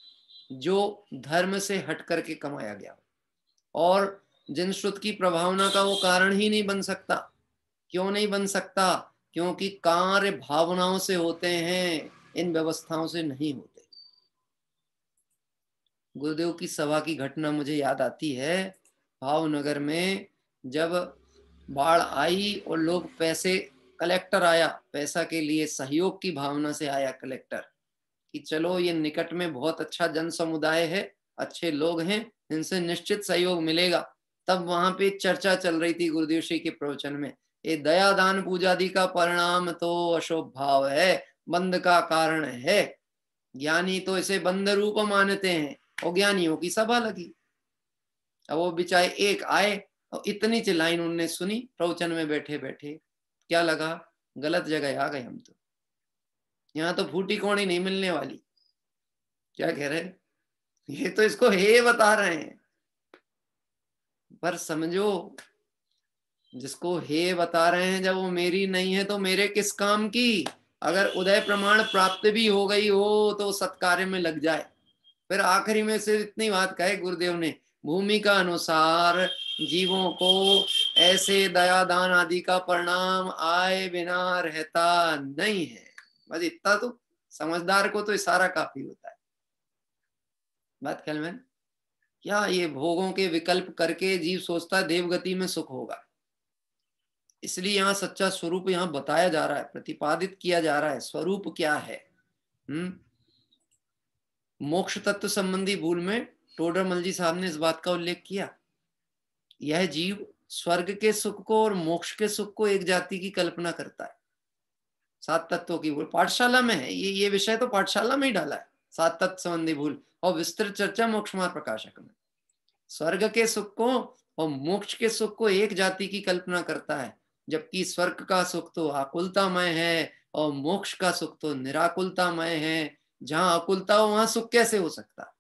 जो धर्म से हट करके कमाया गया। और जिन श्रुत की प्रभावना का वो कारण ही नहीं बन सकता। क्यों नहीं बन सकता? क्योंकि कार्य भावनाओं से होते हैं, इन व्यवस्थाओं से नहीं होते। गुरुदेव की सभा की घटना मुझे याद आती है। भावनगर में जब बाढ़ आई और लोग पैसे, कलेक्टर आया पैसा के लिए, सहयोग की भावना से आया कलेक्टर कि चलो ये निकट में बहुत अच्छा जन समुदाय है, अच्छे लोग हैं, इनसे निश्चित सहयोग मिलेगा। तब वहां पे चर्चा चल रही थी गुरुदेव श्री के प्रवचन में, ये दया दान पूजादि का परिणाम तो अशुभ भाव है, बंध का कारण है। ज्ञानी तो इसे बंध रूप मानते हैं और ज्ञानियों की सभा लगी। अब वो बेचारे एक आए और इतनी सी लाइन उनने सुनी प्रवचन में बैठे बैठे, क्या लगा गलत जगह आ गए हम तो, यहाँ तो फूटी कौड़ी नहीं मिलने वाली। क्या कह रहे, ये तो इसको हे बता रहे हैं। पर समझो, जिसको हे बता रहे हैं जब वो मेरी नहीं है तो मेरे किस काम की। अगर उदय प्रमाण प्राप्त भी हो गई हो तो सत्कार्य में लग जाए। फिर आखिरी में से इतनी बात कहे गुरुदेव ने, भूमि का अनुसार जीवों को ऐसे दया दान आदि का परिणाम आए बिना रहता नहीं है। बस इतना तो समझदार को तो इशारा काफी होता है। बात ख्याल में, क्या ये भोगों के विकल्प करके जीव सोचता है देवगति में सुख होगा। इसलिए यहाँ सच्चा स्वरूप यहाँ बताया जा रहा है, प्रतिपादित किया जा रहा है। स्वरूप क्या है? मोक्ष तत्व संबंधी भूल में टोडरमल जी साहब ने इस बात का उल्लेख किया। यह जीव स्वर्ग के सुख को और मोक्ष के सुख को एक जाति की कल्पना करता है। 7 तत्वों की भूल पाठशाला में है, ये विषय तो पाठशाला में ही डाला है, 7 तत्व संबंधी भूल, और विस्तृत चर्चा मोक्षमार्ग प्रकाशक में। स्वर्ग के सुख को और मोक्ष के सुख को एक जाति की कल्पना करता है, जबकि स्वर्ग का सुख तो आकुलतामय है और मोक्ष का सुख तो निराकुलतामय है। जहां अकुलता हो वहां सुख कैसे हो सकता?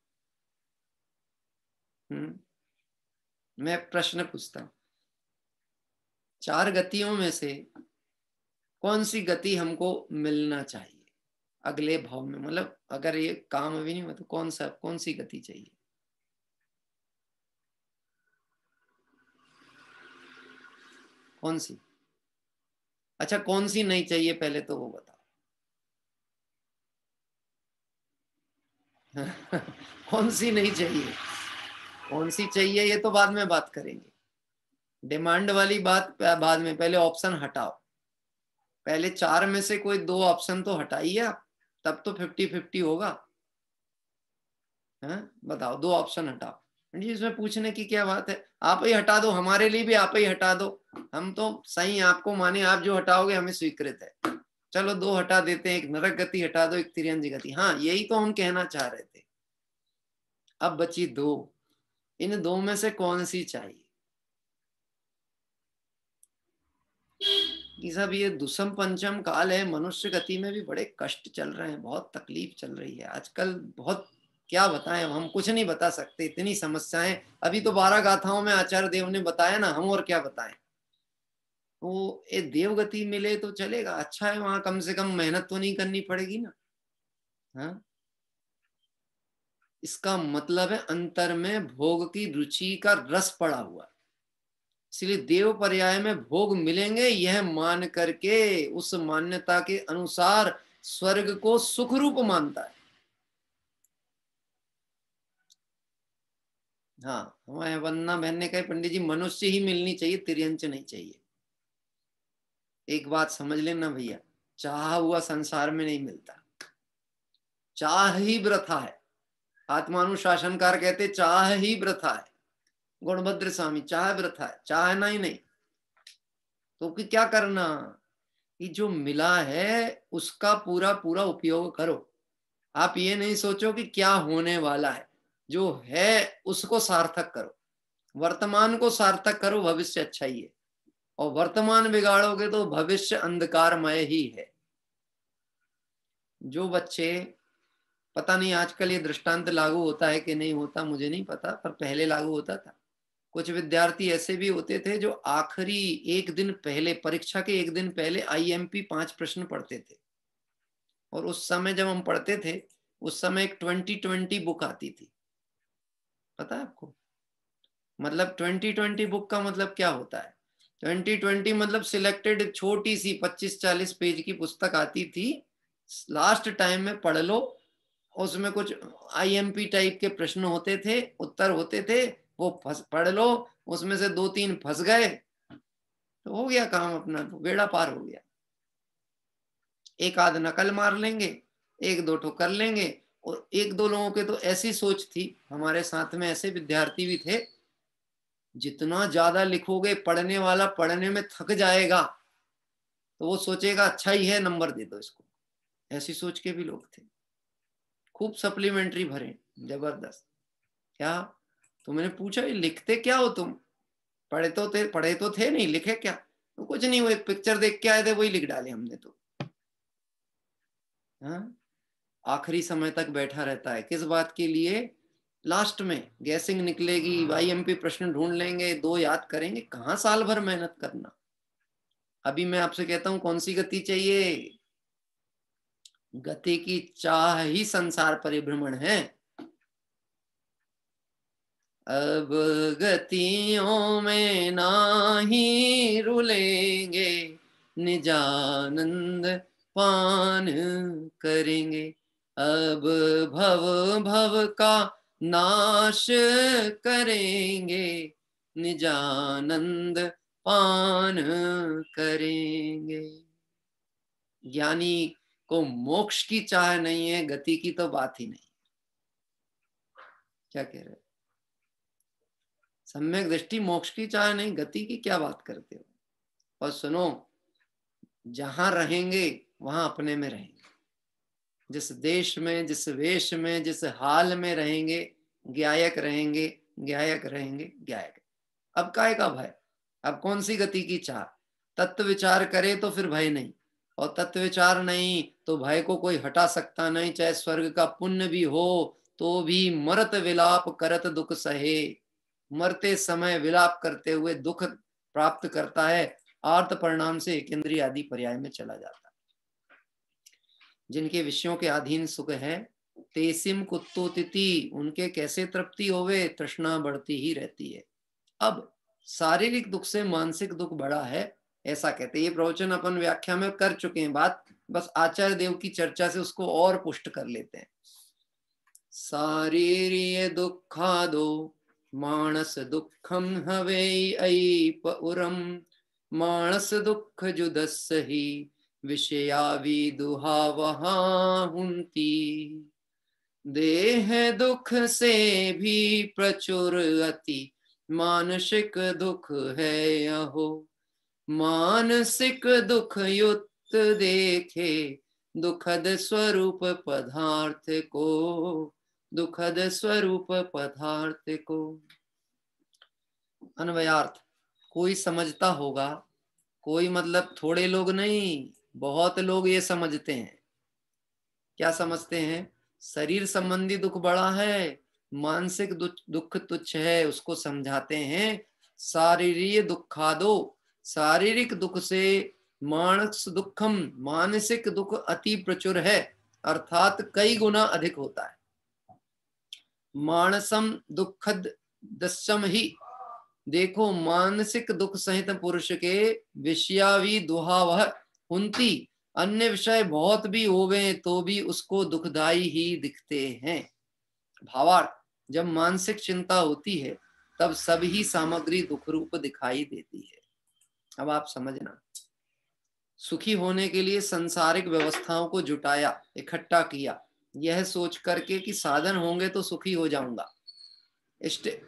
मैं प्रश्न पूछता हूं, 4 गतियों में से कौन सी गति हमको मिलना चाहिए अगले भाव में? मतलब अगर ये काम अभी नहीं हुआ तो कौन सी गति चाहिए? कौन सी? अच्छा, कौन सी नहीं चाहिए पहले तो वो बताओ। कौन सी नहीं चाहिए, कौन सी चाहिए ये तो बाद में बात करेंगे। डिमांड वाली बात बाद में, पहले ऑप्शन हटाओ। पहले 4 में से कोई 2 ऑप्शन तो हटाइए आप, तब तो 50-50 होगा। बताओ, 2 ऑप्शन हटाओ। जी इसमें पूछने की क्या बात है, आप ही हटा दो, हमारे लिए भी आप ही हटा दो। हम तो सही आपको माने, आप जो हटाओगे हमें स्वीकृत है। चलो 2 हटा देते हैं, एक नरक गति हटा दो, एक तिर्यंज गति। हाँ यही तो हम कहना चाह रहे थे। अब बची 2, इन 2 में से कौन सी चाहिए? कि सब ये दुसम पंचम काल है, मनुष्य गति में भी बड़े कष्ट चल रहे हैं, बहुत तकलीफ चल रही है आजकल। बहुत क्या बताएं, हम कुछ नहीं बता सकते, इतनी समस्याएं। अभी तो 12 गाथाओं में आचार्य देव ने बताया ना, हम और क्या बताएं। तो ये देवगति मिले तो चलेगा, अच्छा है, वहां कम से कम मेहनत तो नहीं करनी पड़ेगी ना। हाँ, इसका मतलब है अंतर में भोग की रुचि का रस पड़ा हुआ, इसलिए देव पर्याय में भोग मिलेंगे यह मान करके उस मान्यता के अनुसार स्वर्ग को सुख रूप मानता है। हाँ, हमारे वंदना बहन ने कहा पंडित जी मनुष्य ही मिलनी चाहिए, तिर्यंच नहीं चाहिए। एक बात समझ लेना भैया, चाह हुआ संसार में नहीं मिलता, चाह ही वृथा है। आत्मानुशासनकार कहते चाह ही वृथा है। गुणभद्र स्वामी, चाह वृथा है, चाहना ही नहीं। तो क्या करना, कि जो मिला है उसका पूरा पूरा उपयोग करो। आप ये नहीं सोचो कि क्या होने वाला है, जो है उसको सार्थक करो, वर्तमान को सार्थक करो, भविष्य अच्छा ही है। और वर्तमान बिगाड़ोगे तो भविष्य अंधकारमय ही है। जो बच्चे, पता नहीं आजकल ये दृष्टांत लागू होता है कि नहीं होता मुझे नहीं पता, पर पहले लागू होता था। कुछ विद्यार्थी ऐसे भी होते थे जो आखिरी 1 दिन पहले, परीक्षा के 1 दिन पहले IMP 5 प्रश्न पढ़ते थे। और उस समय जब हम पढ़ते थे, उस समय एक 2020 बुक आती थी, पता है आपको? मतलब 2020 बुक का मतलब क्या होता है? 2020 मतलब सिलेक्टेड छोटी सी 25-40 पेज की पुस्तक आती थी, लास्ट टाइम में पढ़ लो, उसमें कुछ IMP टाइप के प्रश्न होते थे, उत्तर होते थे, वो पढ़ लो, उसमें से 2-3 फंस गए तो हो गया काम अपना, तो बेड़ा पार हो गया। एक आध नकल मार लेंगे, 1-2 ठो कर लेंगे। और 1-2 लोगों के तो ऐसी सोच थी, हमारे साथ में ऐसे विद्यार्थी भी थे, जितना ज्यादा लिखोगे पढ़ने वाला पढ़ने में थक जाएगा, तो वो सोचेगा अच्छा ही है, नंबर दे दो इसको। ऐसी सोच के भी लोग थे, खूब सप्लीमेंट्री भरे, जबरदस्त। क्या? तो मैंने पूछा ये लिखते क्या हो तुम? पढ़े तो थे नहीं, लिखे क्या? तो कुछ नहीं, वो एक पिक्चर देख के आए थे, वही लिख डाले हमने तो। हाँ, आखिरी समय तक बैठा रहता है, किस बात के लिए? लास्ट में गैसिंग निकलेगी, IMP प्रश्न ढूंढ लेंगे, 2 याद करेंगे, कहाँ साल भर मेहनत करना। अभी मैं आपसे कहता हूं कौन सी गति चाहिए? गति की चाह ही संसार परिभ्रमण है। अब गतियों में नाही रुलेंगे, निजानंद पान करेंगे। अब भव भव का नाश करेंगे, निजानंद पान करेंगे। ज्ञानी को मोक्ष की चाह नहीं है, गति की तो बात ही नहीं। क्या कह रहे? सम्यक दृष्टि मोक्ष की चाह नहीं, गति की क्या बात करते हो? और सुनो, जहां रहेंगे वहां अपने में रहेंगे, जिस देश में, जिस वेश में, जिस हाल में रहेंगे, ज्ञायक रहेंगे, ज्ञायक रहेंगे, ज्ञायक। अब काय का भय? अब कौन सी गति की चाह? तत्व विचार करे तो फिर भय नहीं, और तत्व विचार नहीं तो भय को कोई हटा सकता नहीं। चाहे स्वर्ग का पुण्य भी हो तो भी मरत विलाप करत दुख सहे, मरते समय विलाप करते हुए दुख प्राप्त करता है, आर्त परिणाम से केंद्रीय आदि पर्याय में चला जाता है। जिनके विषयों के अधीन सुख है, तेसिम कुत्तो तिथि, उनके कैसे तृप्ति होवे? तृष्णा बढ़ती ही रहती है। अब शारीरिक दुख से मानसिक दुख बड़ा है, ऐसा कहते हैं। ये प्रवचन अपन व्याख्या में कर चुके हैं बात, बस आचार्य देव की चर्चा से उसको और पुष्ट कर लेते हैं। शारीरिक दुखादो मानस दुखम हवे ऐप उरम, मानस दुख जुदस ही विषया विदुहा वहां हुंती। देह दुख से भी प्रचुर अति मानसिक दुख है अहो, मानसिक दुख युक्त देखे दुखद स्वरूप पदार्थ को, दुखद स्वरूप पदार्थ को। अन्वयार्थ, कोई समझता होगा, कोई मतलब थोड़े लोग नहीं, बहुत लोग ये समझते हैं। क्या समझते हैं? शरीर संबंधी दुख बड़ा है, मानसिक दुख तुच्छ है, उसको समझाते हैं शारीरिक दुखादो, शारीरिक दुख से मानस दुखम, मानसिक दुख अति प्रचुर है, अर्थात कई गुना अधिक होता है। मानसम दुखद दशम ही, देखो मानसिक दुख सहित पुरुष के विषयावी दुहावह हुंती, अन्य विषय बहुत भी होवे तो भी उसको दुखदाई ही दिखते हैं। भावार्थ, जब मानसिक चिंता होती है तब सभी सामग्री दुख रूप दिखाई देती है। अब आप समझना, सुखी होने के लिए सांसारिक व्यवस्थाओं को जुटाया, इकट्ठा किया, यह सोच करके कि साधन होंगे तो सुखी हो जाऊंगा,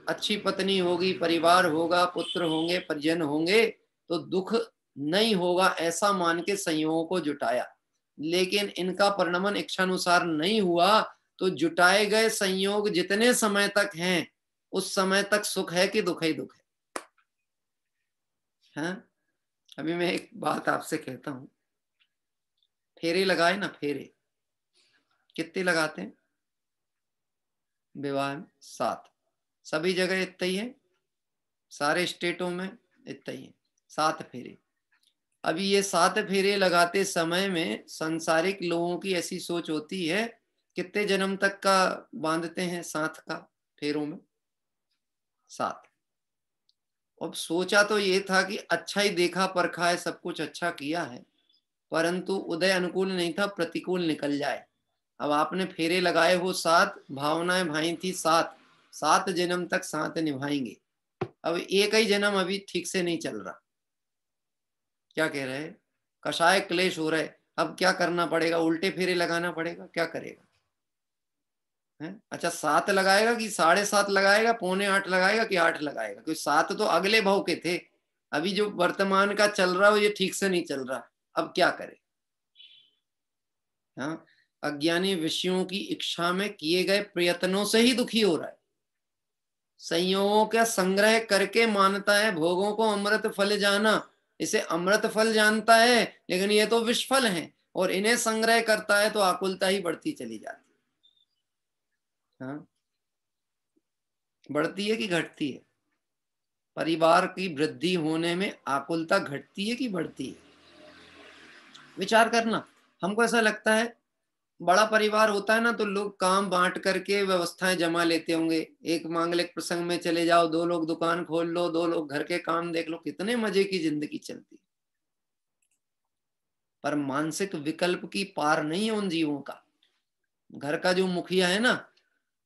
अच्छी पत्नी होगी, परिवार होगा, पुत्र होंगे, परिजन होंगे तो दुख नहीं होगा, ऐसा मान के संयोगों को जुटाया। लेकिन इनका परिणमन इच्छानुसार नहीं हुआ तो जुटाए गए संयोग जितने समय तक हैं उस समय तक सुख है कि दुख ही दुख है। अभी मैं एक बात आपसे कहता हूं, फेरे लगाए ना, फेरे कितने लगाते हैं विवाह में? 7। सभी जगह इतना ही है, सारे स्टेटों में इतना ही है, 7 फेरे। अभी ये 7 फेरे लगाते समय में सांसारिक लोगों की ऐसी सोच होती है, कितने जन्म तक का बांधते हैं साथ का फेरों में? 7। अब सोचा तो ये था कि अच्छा ही देखा परखा है, सब कुछ अच्छा किया है, परंतु उदय अनुकूल नहीं था, प्रतिकूल निकल जाए। अब आपने फेरे लगाए हो 7, भावनाएं भाई थी 7, 7 जन्म तक साथ निभाएंगे। अब एक ही जन्म अभी ठीक से नहीं चल रहा, क्या कह रहे हैं, कषाय क्लेश हो रहे, अब क्या करना पड़ेगा, उल्टे फेरे लगाना पड़ेगा, क्या करेगा है? अच्छा 7 लगाएगा कि 7.5 लगाएगा, 7:45 लगाएगा कि 8 लगाएगा? क्योंकि 7 तो अगले भाव के थे, अभी जो वर्तमान का चल रहा है ये ठीक से नहीं चल रहा, अब क्या करे? हाँ, अज्ञानी विषयों की इच्छा में किए गए प्रयत्नों से ही दुखी हो रहा है। संयोगों का संग्रह करके मानता है भोगों को अमृत फल जाना, इसे अमृत फल जानता है, लेकिन ये तो विष फल है, और इन्हें संग्रह करता है तो आकुलता ही बढ़ती चली जाती है। हाँ, बढ़ती है कि घटती है? परिवार की वृद्धि होने में आकुलता घटती है कि बढ़ती है? विचार करना। हमको ऐसा लगता है बड़ा परिवार होता है ना तो लोग काम बांट करके व्यवस्थाएं जमा लेते होंगे, एक मांगलिक प्रसंग में चले जाओ, 2 लोग दुकान खोल लो, 2 लोग घर के काम देख लो, कितने मजे की जिंदगी चलती है। पर मानसिक विकल्प की पार नहीं है उन जीवों का। घर का जो मुखिया है ना,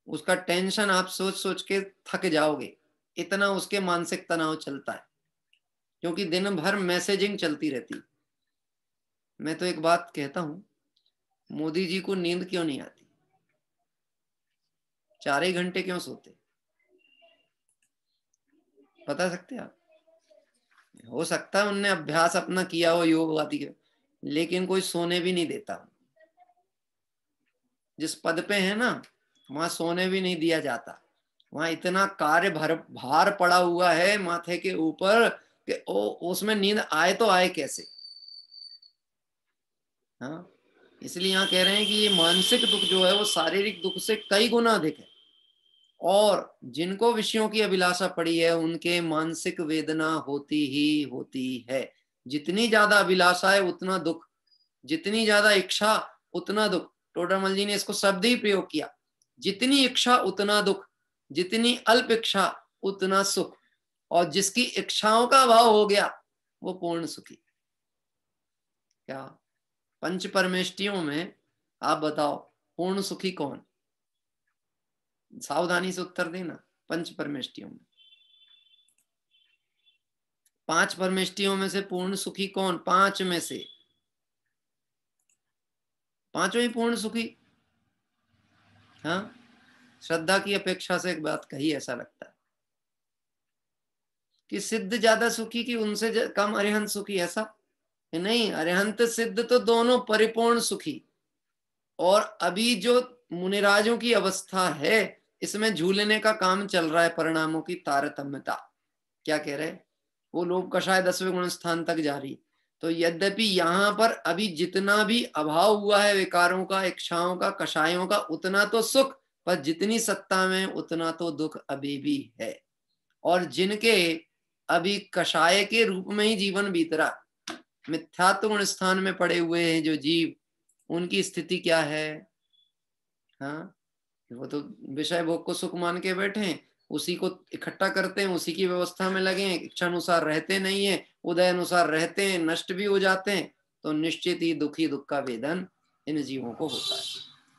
उसका टेंशन आप सोच सोच के थक जाओगे, इतना उसके मानसिक तनाव चलता है, क्योंकि दिन भर मैसेजिंग चलती रहती। मैं तो एक बात कहता हूं, मोदी जी को नींद क्यों नहीं आती? 4 ही घंटे क्यों सोते? बता सकते आप? हो सकता है उनने अभ्यास अपना किया हो योग आदि के, लेकिन कोई सोने भी नहीं देता। जिस पद पे है ना, वहां सोने भी नहीं दिया जाता, वहां इतना कार्य भार पड़ा हुआ है माथे के ऊपर कि उसमें नींद आए तो आए कैसे? हाँ, इसलिए यहाँ कह रहे हैं कि ये मानसिक दुख जो है वो शारीरिक दुख से कई गुना अधिक है, और जिनको विषयों की अभिलाषा पड़ी है उनके मानसिक वेदना होती ही होती है। जितनी ज्यादा अभिलाषा है उतना दुख, जितनी ज्यादा इच्छा उतना दुख। टोडरमल जी ने इसको शब्द ही प्रयोग किया, जितनी इच्छा उतना दुख, जितनी अल्प इच्छा उतना सुख, और जिसकी इच्छाओं का अभाव हो गया वो पूर्ण सुखी। क्या पंच परमेष्टियों में आप बताओ पूर्ण सुखी कौन? सावधानी से उत्तर देना। पंच परमेष्टियों में, 5 परमेष्टियों में से पूर्ण सुखी कौन? 5 में से 5 ही पूर्ण सुखी। हाँ, श्रद्धा की अपेक्षा से एक बात कही, ऐसा लगता है कि सिद्ध ज्यादा सुखी कि उनसे कम अरिहंत सुखी, ऐसा नहीं। अरिहंत सिद्ध तो दोनों परिपूर्ण सुखी, और अभी जो मुनिराजों की अवस्था है इसमें झूलने का काम चल रहा है, परिणामों की तारतम्यता। क्या कह रहे? वो लोग कषाय 10वें गुण स्थान तक जा रही, तो यद्यपि यहाँ पर अभी जितना भी अभाव हुआ है विकारों का, इच्छाओं का, कषायों का, उतना तो सुख, पर जितनी सत्ता में उतना तो दुख अभी भी है। और जिनके अभी कषाय के रूप में ही जीवन बीत रहा, मिथ्यात्व गुण स्थान में पड़े हुए हैं जो जीव, उनकी स्थिति क्या है? हाँ, वो तो विषय भोग को सुख मान के बैठे हैं, उसी को इकट्ठा करते हैं, उसी की व्यवस्था में लगे हैं, इच्छा अनुसार रहते नहीं है, उदय अनुसार रहते हैं, नष्ट भी हो जाते हैं, तो निश्चित ही दुखी दुख का वेदन इन जीवों को होता है।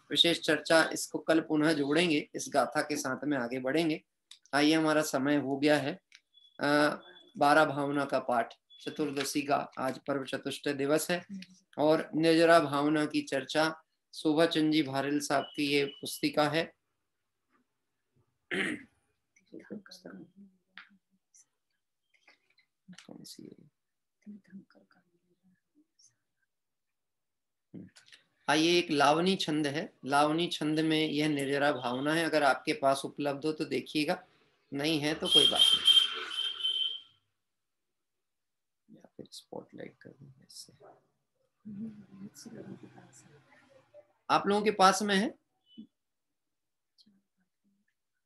विशेष चर्चा इसको कल पुनः जोड़ेंगे, इस गाथा के साथ में आगे बढ़ेंगे। आइए, हमारा समय हो गया है। 12 भावना का पाठ, चतुर्दशी का आज पर्व चतुष्टय दिवस है, और निर्जरा भावना की चर्चा शोभा चंद जी भारेल साहब की ये पुस्तिका है। कौन सी है? आइए, एक लावनी छंद है, लावनी छंद में यह निर्जरा भावना है, अगर आपके पास उपलब्ध हो तो देखिएगा, नहीं है तो कोई बात नहीं, या फिर स्पॉटलाइट कर देंगे इससे। आप लोगों के पास में है?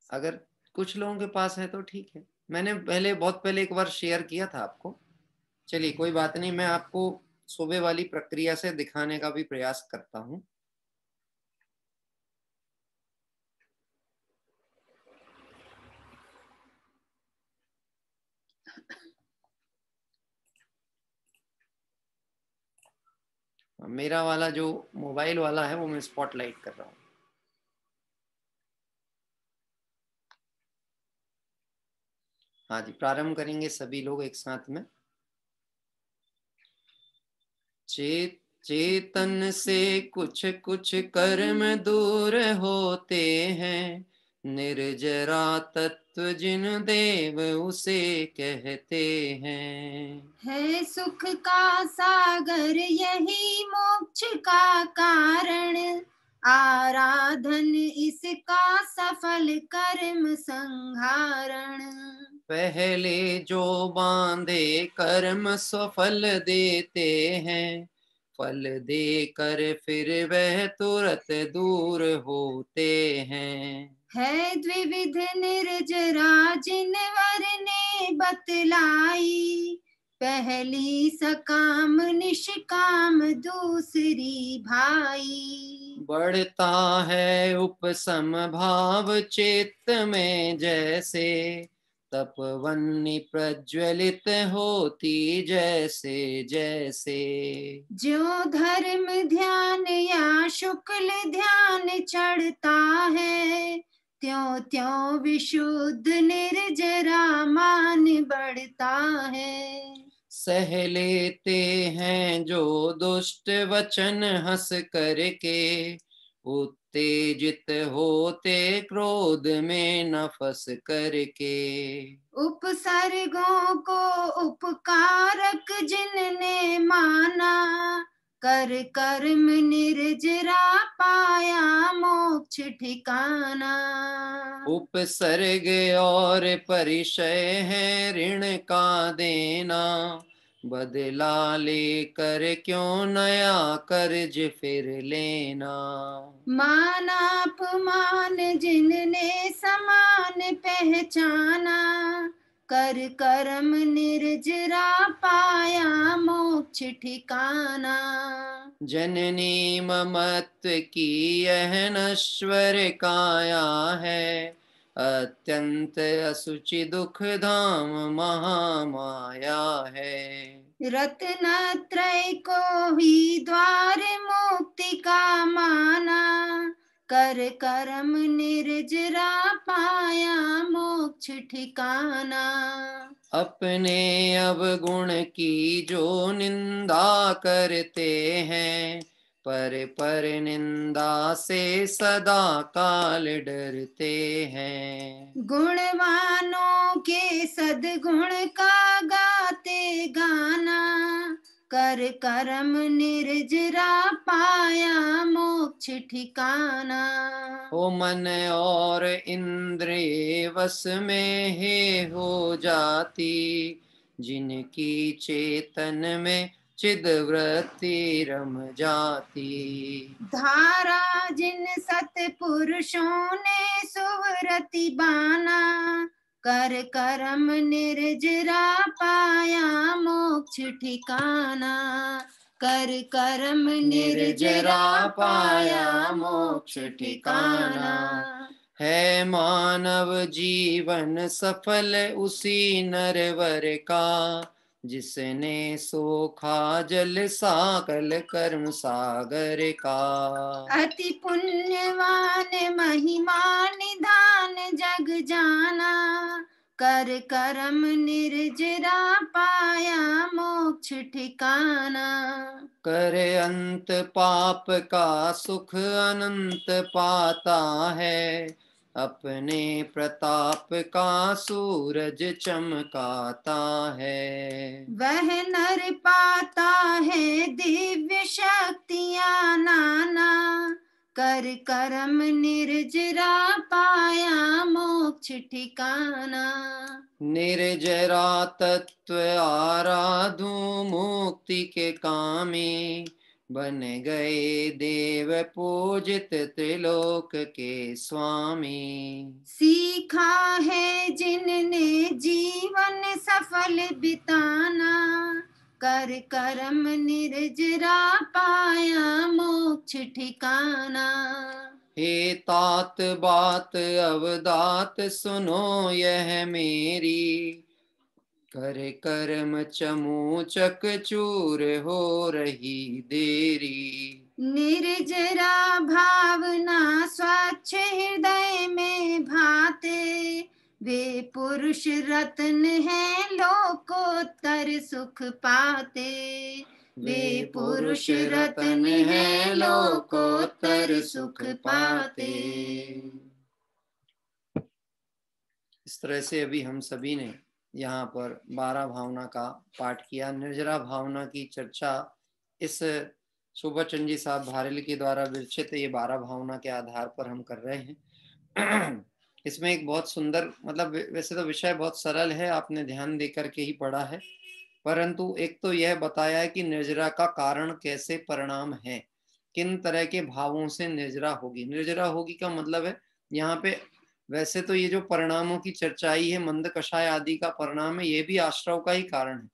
अगर कुछ लोगों के पास है तो ठीक है, मैंने बहुत पहले एक बार शेयर किया था आपको, चलिए कोई बात नहीं, मैं आपको सुबह वाली प्रक्रिया से दिखाने का भी प्रयास करता हूँ। मेरा वाला जो मोबाइल वाला है वो मैं स्पॉटलाइट कर रहा हूँ। हाँ जी, प्रारंभ करेंगे सभी लोग एक साथ में। चेतन से कुछ कुछ कर्म दूर होते हैं, निर्जरा तत्व जिन देव उसे कहते हैं।
है सुख का सागर यही मोक्ष का कारण, आराधन इसका सफल कर्म संहारण।
पहले जो बांधे कर्म सफल देते हैं, फल देकर फिर वह तुरंत दूर होते हैं।
है द्विविध निर्जरा जिन वर ने बतलाई, पहली सकाम निष्काम दूसरी भाई।
बढ़ता है उपसम भाव चित्त में जैसे, तपवन्नी प्रज्वलित होती जैसे जैसे।
जो धर्म ध्यान या शुक्ल ध्यान चढ़ता है, त्यों त्यों विशुद्ध निर्जरा मान बढ़ता है।
सह लेते हैं जो दुष्ट वचन हंस करके, उत्तेजित होते क्रोध में न फंस करके।
उपसर्गों को उपकारक जिनने माना, कर कर्म निर्जरा पाया मोक्ष ठिकाना।
उपसर्ग और परिचय है ऋण का देना, बदला लेकर क्यों नया कर्ज फिर लेना।
मानापमान जिनने समान पहचाना, कर कर्म निर्जरा पाया मोक्ष ठिकाना।
जननी ममत्व की यह नश्वर काया है, अत्यंत असुचि दुख धाम महामाया है।
रत्नत्रय को ही द्वार मुक्ति का माना, कर कर्म निर्जरा पाया मोक्ष ठिकाना।
अपने अवगुण की जो निंदा करते हैं, पर निंदा से सदा काल डरते हैं।
गुणवानों के सद्गुण का गाते गाना, कर कर्म निर्जरा पाया मोक्ष ठिकाना।
हो मन और इंद्रिय वश में हे हो जाती, जिनकी चेतन में चिदवृत्ति रम जाती।
धारा जिन सतपुरुषों ने सुवरति बाना, कर कर्म निर्जरा पाया मोक्ष ठिकाना। कर कर्म निर्जरा पाया मोक्ष ठिकाना।
है मानव जीवन सफल उसी नरवर का, जिसने सोखा जल साकल कर्म सागर का।
अति पुण्यवान महिमा निधान जग जाना, कर कर्म निर्जरा पाया मोक्ष ठिकाना।
कर अंत पाप का सुख अनंत पाता है, अपने प्रताप का सूरज चमकाता है।
वह नर पाता है दिव्य शक्तियां नाना, कर कर्म निर्जरा पाया मोक्ष ठिकाना।
निर्जरा तत्व आराधु मुक्ति के कामी, बन गए देव पूजित त्रिलोक के स्वामी।
सीखा है जिनने जीवन सफल बिताना, कर कर्म निर्जरा पाया मोक्ष ठिकाना।
हे तात बात अवदात सुनो यह मेरी, कर कर्म चमूचक चूर हो रही देरी।
निर्जरा भावना स्वच्छ हृदय में भाते, वे पुरुष रत्न हैं लोकोत्तर सुख पाते। वे पुरुष रत्न हैं लोकोत्तर सुख पाते।
इस तरह से अभी हम सभी ने यहाँ पर 12 भावना का पाठ किया। निर्जरा भावना की चर्चा इस सुभाचंद जी साहब भारल के द्वारा विरचित ये 12 भावना के आधार पर हम कर रहे हैं। इसमें एक बहुत सुंदर, मतलब वैसे तो विषय बहुत सरल है, आपने ध्यान दे करके ही पढ़ा है, परंतु एक तो यह बताया है कि निर्जरा का कारण कैसे परिणाम है, किन तरह के भावों से निर्जरा होगी। निर्जरा होगी का मतलब है यहाँ पे, वैसे तो ये जो परिणामों की चर्चा आई है, मंद कषाय आदि का परिणाम है, ये भी आश्रव का ही कारण है,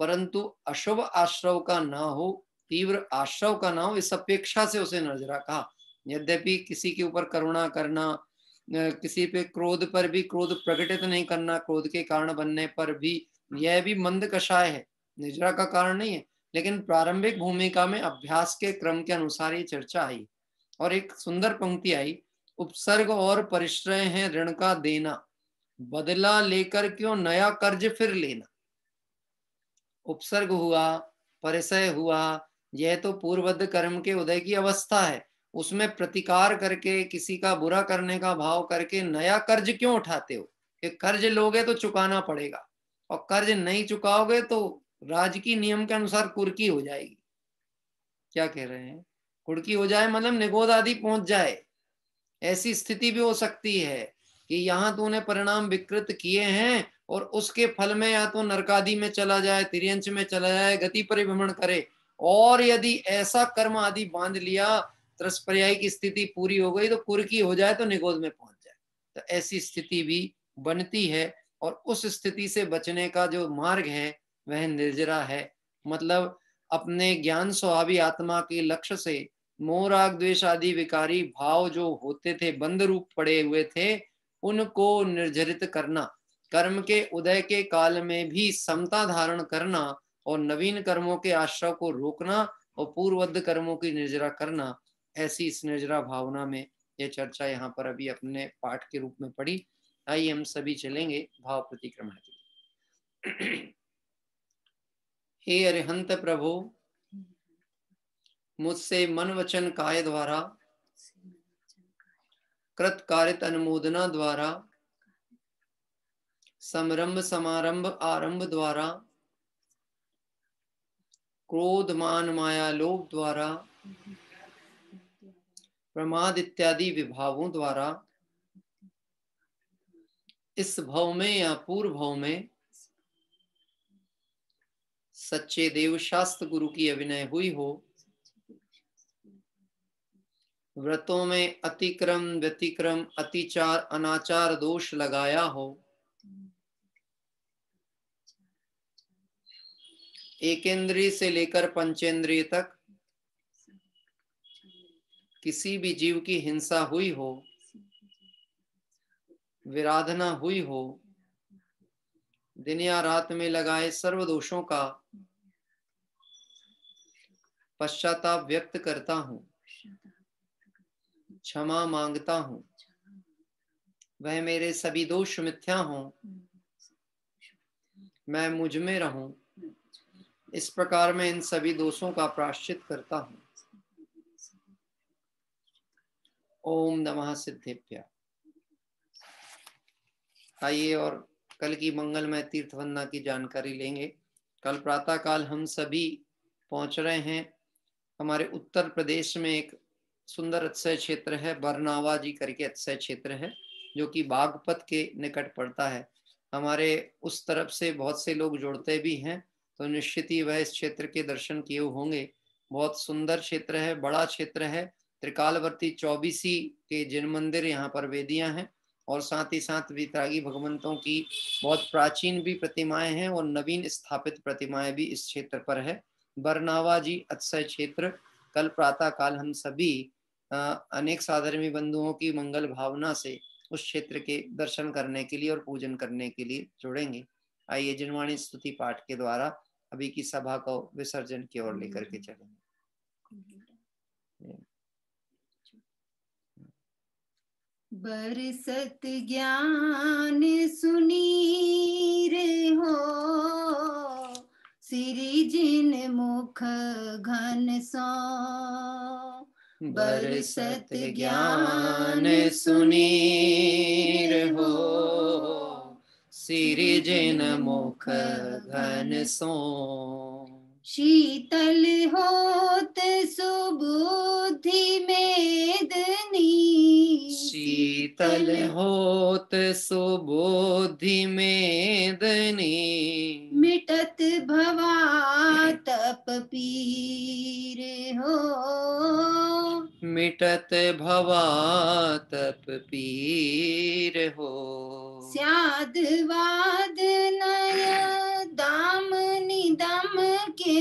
परंतु अशुभ आश्रव का ना हो, तीव्र आश्रव का ना हो, इस अपेक्षा से उसे निर्जरा कहा। यद्यपि किसी के ऊपर करुणा करना, किसी पे क्रोध पर भी क्रोध प्रकटित नहीं करना, क्रोध के कारण बनने पर भी, यह भी मंद कषाय है, निर्जरा का कारण नहीं है। लेकिन प्रारंभिक भूमिका में अभ्यास के क्रम के अनुसार ये चर्चा आई और एक सुंदर पंक्ति आई, उपसर्ग और परिश्रय है ऋण का देना, बदला लेकर क्यों नया कर्ज फिर लेना। उपसर्ग हुआ, परिचय हुआ, यह तो पूर्वबद्ध कर्म के उदय की अवस्था है, उसमें प्रतिकार करके, किसी का बुरा करने का भाव करके नया कर्ज क्यों उठाते हो। कि कर्ज लोगे तो चुकाना पड़ेगा, और कर्ज नहीं चुकाओगे तो राजकीय नियम के अनुसार कुर्की हो जाएगी। क्या कह रहे हैं, कुर्की हो जाए मतलब निगोद आदि पहुंच जाए। ऐसी स्थिति भी हो सकती है कि यहाँ तूने परिणाम विकृत किए हैं और उसके फल में या तो नरकादि में चला जाए, तिर्यंच में चला जाए, गति परिभ्रमण करे, और यदि ऐसा कर्म आदि बांध लिया, त्रस्पर्यायी की स्थिति पूरी हो गई तो कुर्की हो जाए तो निगोद में पहुंच जाए। तो ऐसी स्थिति भी बनती है, और उस स्थिति से बचने का जो मार्ग है वह निर्जरा है। मतलब अपने ज्ञान स्वभावी आत्मा के लक्ष्य से मोह राग द्वेष आदि विकारी भाव जो होते थे, बंद रूप पड़े हुए थे, उनको निर्जरित करना, कर्म के उदय के काल में भी समता धारण करना, और नवीन कर्मों के आश्रय को रोकना, और पूर्वबद्ध कर्मों की निर्जरा करना। ऐसी इस निर्जरा भावना में यह चर्चा यहाँ पर अभी अपने पाठ के रूप में पढ़ी। आइए हम सभी चलेंगे भाव प्रतिक्रमण के लिए। हे अरिहंत प्रभु, मुझसे मन वचन काय द्वारा, कृत कारित अनुमोदना द्वारा, समरंभ समारंभ आरंभ द्वारा, क्रोध मान माया लोभ द्वारा, प्रमाद इत्यादि विभावों द्वारा, इस भव में या पूर्व भव में सच्चे देवशास्त्र गुरु की अभिनय हुई हो, व्रतों में अतिक्रम व्यतिक्रम अतिचार अनाचार दोष लगाया हो, एकेंद्रिय से लेकर पंचेंद्रिय तक किसी भी जीव की हिंसा हुई हो, विराधना हुई हो, दिन या रात में लगाए सर्व दोषों का पश्चाताप व्यक्त करता हूँ, क्षमा मांगता हूँ, वह मेरे सभी दोष मिथ्या हों, मैं मुझ में रहूं, इस प्रकार मैं इन सभी दोषों का प्रायश्चित करता हूँ। ओम नमः सिद्धेभ्य। आइए और कल की मंगलमय तीर्थ वंदना की जानकारी लेंगे। कल प्रातः काल हम सभी पहुंच रहे हैं हमारे उत्तर प्रदेश में एक सुंदर अक्षय क्षेत्र है, बरनावा जी करके अक्षय क्षेत्र है, जो कि बागपत के निकट पड़ता है। हमारे उस तरफ से बहुत से लोग जुड़ते भी हैं, तो निश्चित ही वह इस क्षेत्र के दर्शन किए होंगे। बहुत सुंदर क्षेत्र है, बड़ा क्षेत्र है। त्रिकालवर्ती 24 के जिन मंदिर यहाँ पर वेदियां हैं, और साथ ही साथ वितरागी भगवंतों की बहुत प्राचीन भी प्रतिमाएं हैं और नवीन स्थापित प्रतिमाएं भी इस क्षेत्र पर है। बरनावा जी अत्सय क्षेत्र। कल प्रातः काल हम सभी अनेक साधर्मी बंधुओं की मंगल भावना से उस क्षेत्र के दर्शन करने के लिए और पूजन करने के लिए जुड़ेंगे। आइए जिनवाणी स्तुति पाठ के द्वारा अभी की सभा को विसर्जन की ओर लेकर के चलेंगे।
बरसत ज्ञान सुनीर हो, सिरि जिन मुख घन सो।
बरसत ज्ञान सुनीर हो, सिरि जिन मुख घन सो।
शीतल होत सुबुद्धि मेदनी,
शीतल होत सुबुद्धि मेदनी।
मिटत भवा तप पीर हो,
मिटत भवा तप पीर हो।
स्यादवाद नय दाम निदम के,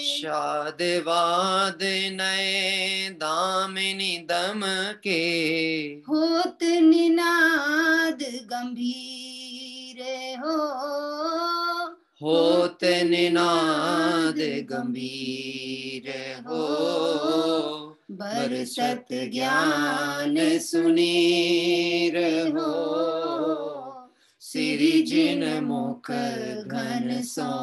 शादवाद नये दामिनी दम के।
होत निनाद गंभीर हो,
होत निनाद गंभीर हो। बरसत ज्ञान सुनीर हो, सिरि जिन मुख घन सो।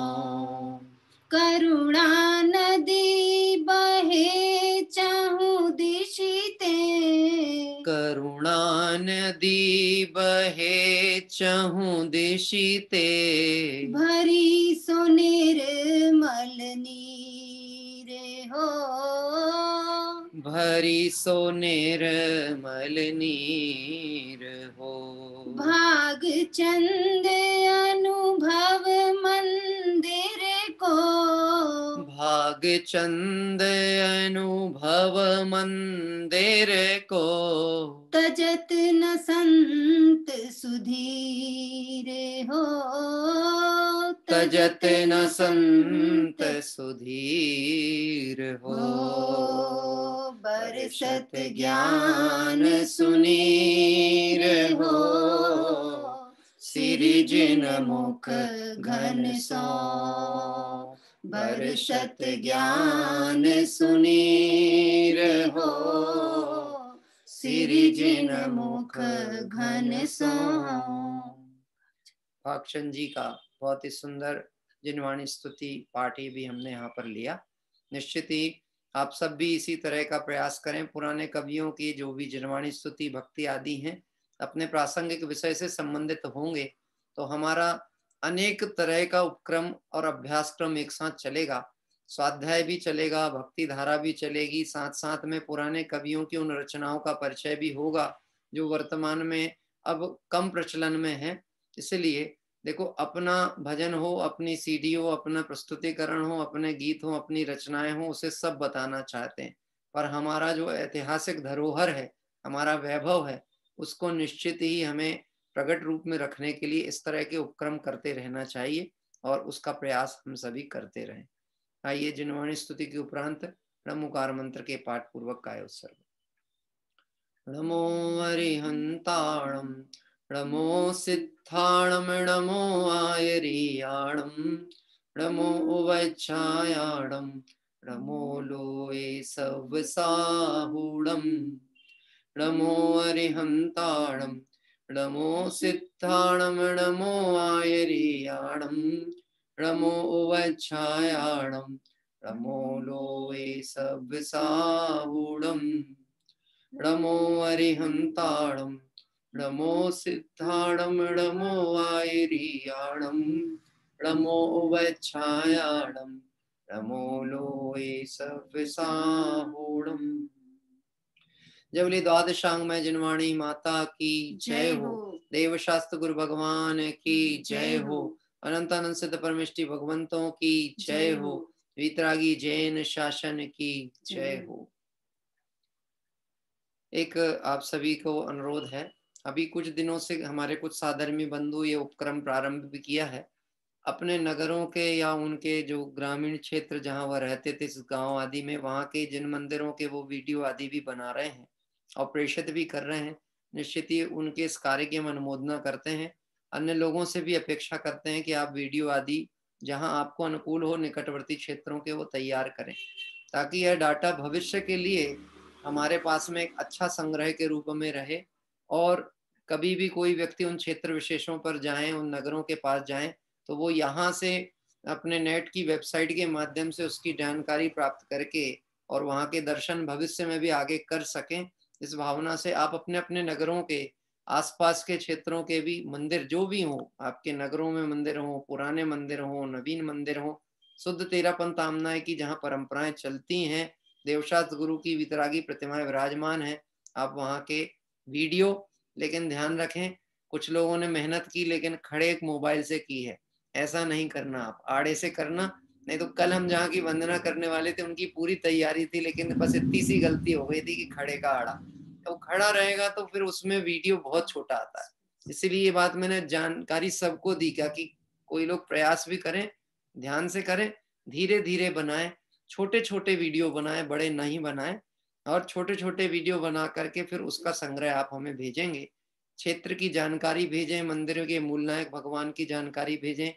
करुणा नदी बहे चहु दिशिते,
करुणा नदी बहे चहु दिशिते।
भरी सो निर्मल नीर हो,
भरी सो निर्मल नीर हो।
भाग चंद अनुभव मंदिर को,
भाग चंद अनुभव मंदिर को।
तजत न संत सुधीर हो,
तजत न संत सुधीर हो।
बरसत ज्ञान सुनीर हो,
सिरि जिन मुख घन सो।
बरसत ज्ञान सुनीर हो, सिरि जिन मुख घन सो।
भागचंद जी का बहुत ही सुंदर जिनवाणी स्तुति पाठ भी हमने यहाँ पर लिया। निश्चित ही आप सब भी इसी तरह का प्रयास करें। पुराने कवियों की जो भी जिनवाणी स्तुति भक्ति आदि हैं अपने प्रासंगिक विषय से संबंधित होंगे तो हमारा अनेक तरह का उपक्रम और अभ्यासक्रम एक साथ चलेगा। स्वाध्याय भी चलेगा, भक्ति धारा भी चलेगी, साथ साथ में पुराने कवियों की उन रचनाओं का परिचय भी होगा जो वर्तमान में अब कम प्रचलन में है। इसलिए देखो, अपना भजन हो, अपनी सीडी हो, अपना प्रस्तुतिकरण हो, अपने गीत हो, अपनी रचनाएं हो, उसे सब बताना चाहते हैं, पर हमारा जो ऐतिहासिक धरोहर है, हमारा वैभव है, उसको निश्चित ही हमें प्रकट रूप में रखने के लिए इस तरह के उपक्रम करते रहना चाहिए और उसका प्रयास हम सभी करते रहें। आइए जिनवाणी स्तुति के उपरांत नमोकार मंत्र के पाठ पूर्वक काय उत्सर्ग। नमो अरिहंताणम नमो सिद्धाणम नमो आयरियाणम नमो उवच्छायाणम नमो लोए सवसाहूणम। नमो अरिहंताणम नमो सिद्धाणम नमो आयरियाणम नमो उवच्छायाणम नमो लोए सवसाहूणम। नमो अरिहंताणम नमो सिद्धाणम नमो आयरियाणम नमो उवच्छायाणम नमो लोए सवसाहूणम। जबली द्वादशांग में जिनवाणी माता की जय हो। देव शास्त्र गुरु भगवान की जय हो। अनंत अनंत सिद्ध परमेष्टि भगवंतों की जय हो। वीतरागी जैन शासन की जय हो। एक आप सभी को अनुरोध है, अभी कुछ दिनों से हमारे कुछ साधर्मी बंधु ये उपक्रम प्रारंभ भी किया है। अपने नगरों के या उनके जो ग्रामीण क्षेत्र जहाँ वह रहते थे, इस गांव आदि में, वहाँ के जिन मंदिरों के वो वीडियो आदि भी बना रहे हैं और प्रेषित भी कर रहे हैं। निश्चित ही उनके इस कार्य की हम अनुमोदना करते हैं। अन्य लोगों से भी अपेक्षा करते हैं कि आप वीडियो आदि जहाँ आपको अनुकूल हो निकटवर्ती क्षेत्रों के वो तैयार करें, ताकि यह डाटा भविष्य के लिए हमारे पास में एक अच्छा संग्रह के रूप में रहे। और कभी भी कोई व्यक्ति उन क्षेत्र विशेषों पर जाएं, उन नगरों के पास जाएं, तो वो यहाँ से अपने नेट की वेबसाइट के माध्यम से उसकी जानकारी प्राप्त करके और वहाँ के दर्शन भविष्य में भी आगे कर सकें। इस भावना से आप अपने अपने नगरों के आसपास के क्षेत्रों के भी मंदिर जो भी हो, आपके नगरों में मंदिर हो, पुराने मंदिर हो, नवीन मंदिर हो, शुद्ध तेरापन तामनाएं की जहाँ परंपराएं चलती हैं, देवशास्त्र गुरु की वितरागी प्रतिमाएं विराजमान है, आप वहाँ के वीडियो, लेकिन ध्यान रखें कुछ लोगों ने मेहनत की लेकिन खड़े एक मोबाइल से की है, ऐसा नहीं करना, आप आड़े से करना। नहीं तो कल हम जहाँ की वंदना करने वाले थे उनकी पूरी तैयारी थी, लेकिन बस इतनी सी गलती हो गई थी कि खड़े का आड़ा, तो खड़ा रहेगा तो फिर उसमें वीडियो बहुत छोटा आता है। इसीलिए ये बात मैंने जानकारी सबको दी, क्या कि कोई लोग प्रयास भी करें, ध्यान से करें, धीरे धीरे बनाएं, छोटे छोटे वीडियो बनाएं, बड़े नहीं बनाएं। और छोटे छोटे वीडियो बना करके फिर उसका संग्रह आप हमें भेजेंगे, क्षेत्र की जानकारी भेजें, मंदिर के मूल नायक भगवान की जानकारी भेजें।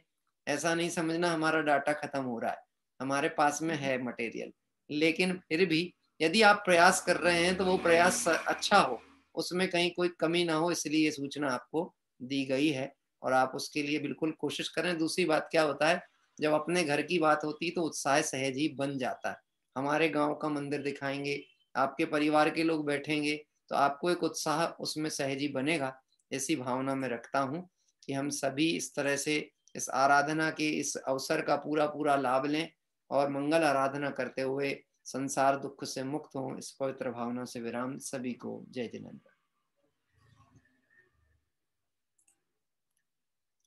ऐसा नहीं समझना हमारा डाटा खत्म हो रहा है, हमारे पास में है मटेरियल, लेकिन फिर भी यदि आप प्रयास कर रहे हैं तो वो प्रयास अच्छा हो, उसमें कहीं कोई कमी ना हो, इसलिए ये सूचना आपको दी गई है और आप उसके लिए बिल्कुल कोशिश करें। दूसरी बात क्या होता है, जब अपने घर की बात होती है तो उत्साह सहज ही बन जाता है। हमारे गांव का मंदिर दिखाएंगे, आपके परिवार के लोग बैठेंगे, तो आपको एक उत्साह उसमें सहज ही बनेगा। ऐसी भावना में रखता हूँ कि हम सभी इस तरह से इस आराधना के इस अवसर का पूरा पूरा लाभ लें और मंगल आराधना करते हुए संसार दुख से मुक्त हों। इस पवित्र भावना से विराम। सभी को जय जिनेंद्र।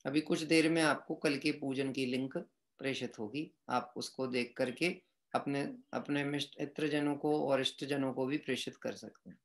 अभी कुछ देर में आपको कल के पूजन की लिंक प्रेषित होगी, आप उसको देख करके अपने अपने मित्रजनों को और इष्टजनों को भी प्रेषित कर सकते हैं।